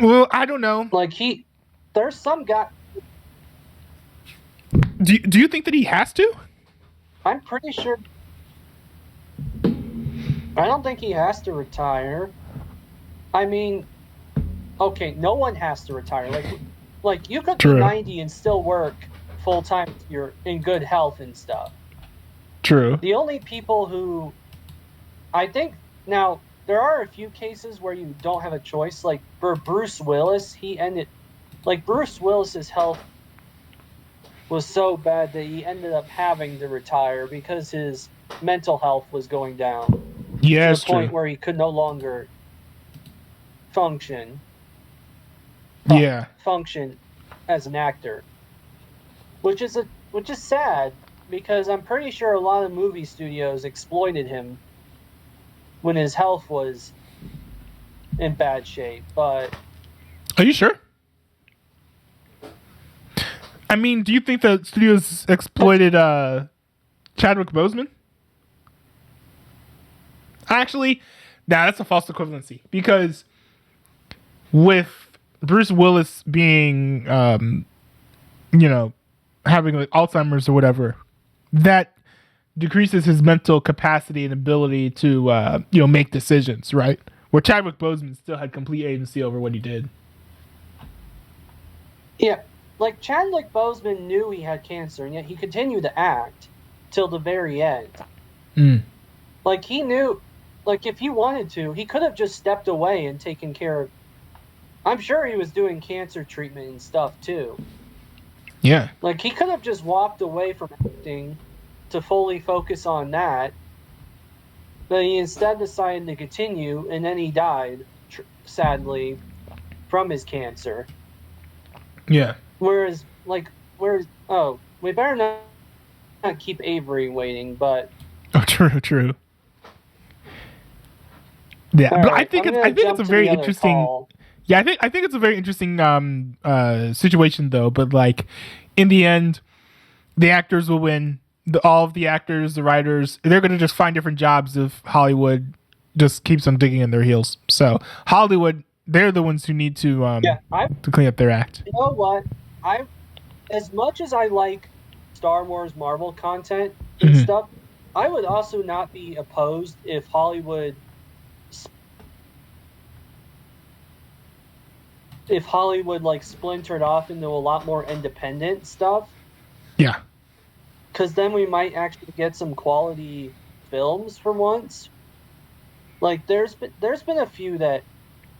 Well, I don't know. There's some guy. Do you think that he has to? I'm pretty sure. I don't think he has to retire. I mean, okay, no one has to retire. Like you could be 90 and still work full time if you're in good health and stuff. True. The only people who, I think, now there are a few cases where you don't have a choice. Like for Bruce Willis, Bruce Willis's health was so bad that he ended up having to retire because his mental health was going down. Yeah, to the point where he could no longer function as an actor, which is sad because I'm pretty sure a lot of movie studios exploited him when his health was in bad shape. But are you sure? I mean, do you think the studios exploited Chadwick Boseman? Actually, that's a false equivalency because with Bruce Willis being, having like Alzheimer's or whatever, that decreases his mental capacity and ability to, make decisions, right? Where Chadwick Boseman still had complete agency over what he did. Yeah, like Chadwick Boseman knew he had cancer, and yet he continued to act till the very end. Like he knew. Like, if he wanted to, he could have just stepped away and taken care of... I'm sure he was doing cancer treatment and stuff, too. Yeah. Like, he could have just walked away from acting to fully focus on that. But he instead decided to continue, and then he died, sadly, from his cancer. Yeah. Whereas, we better not keep Avery waiting, but... Oh, true. Yeah, but right, I think it's a very interesting. Call. Yeah, I think it's a very interesting situation though. But like, in the end, the actors will win. All of the actors, the writers, they're gonna just find different jobs if Hollywood just keeps on digging in their heels. So Hollywood, they're the ones who need to to clean up their act. You know what? As much as I like Star Wars Marvel content and stuff, I would also not be opposed if Hollywood like splintered off into a lot more independent stuff. Yeah. Because then we might actually get some quality films for once. Like there's been a few that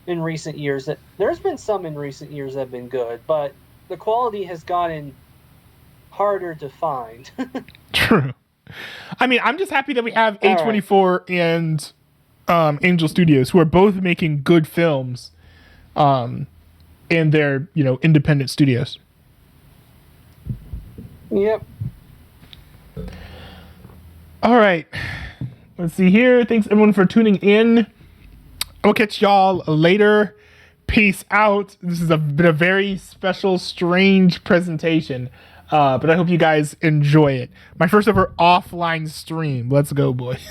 in recent years that have been good, but the quality has gotten harder to find. True. I mean, I'm just happy that we have A24 and Angel Studios, who are both making good films. In their, independent studios. Yep. All right. Let's see here. Thanks everyone for tuning in. I'll catch y'all later. Peace out. This has been a very special, strange presentation. But I hope you guys enjoy it. My first ever offline stream. Let's go, boys.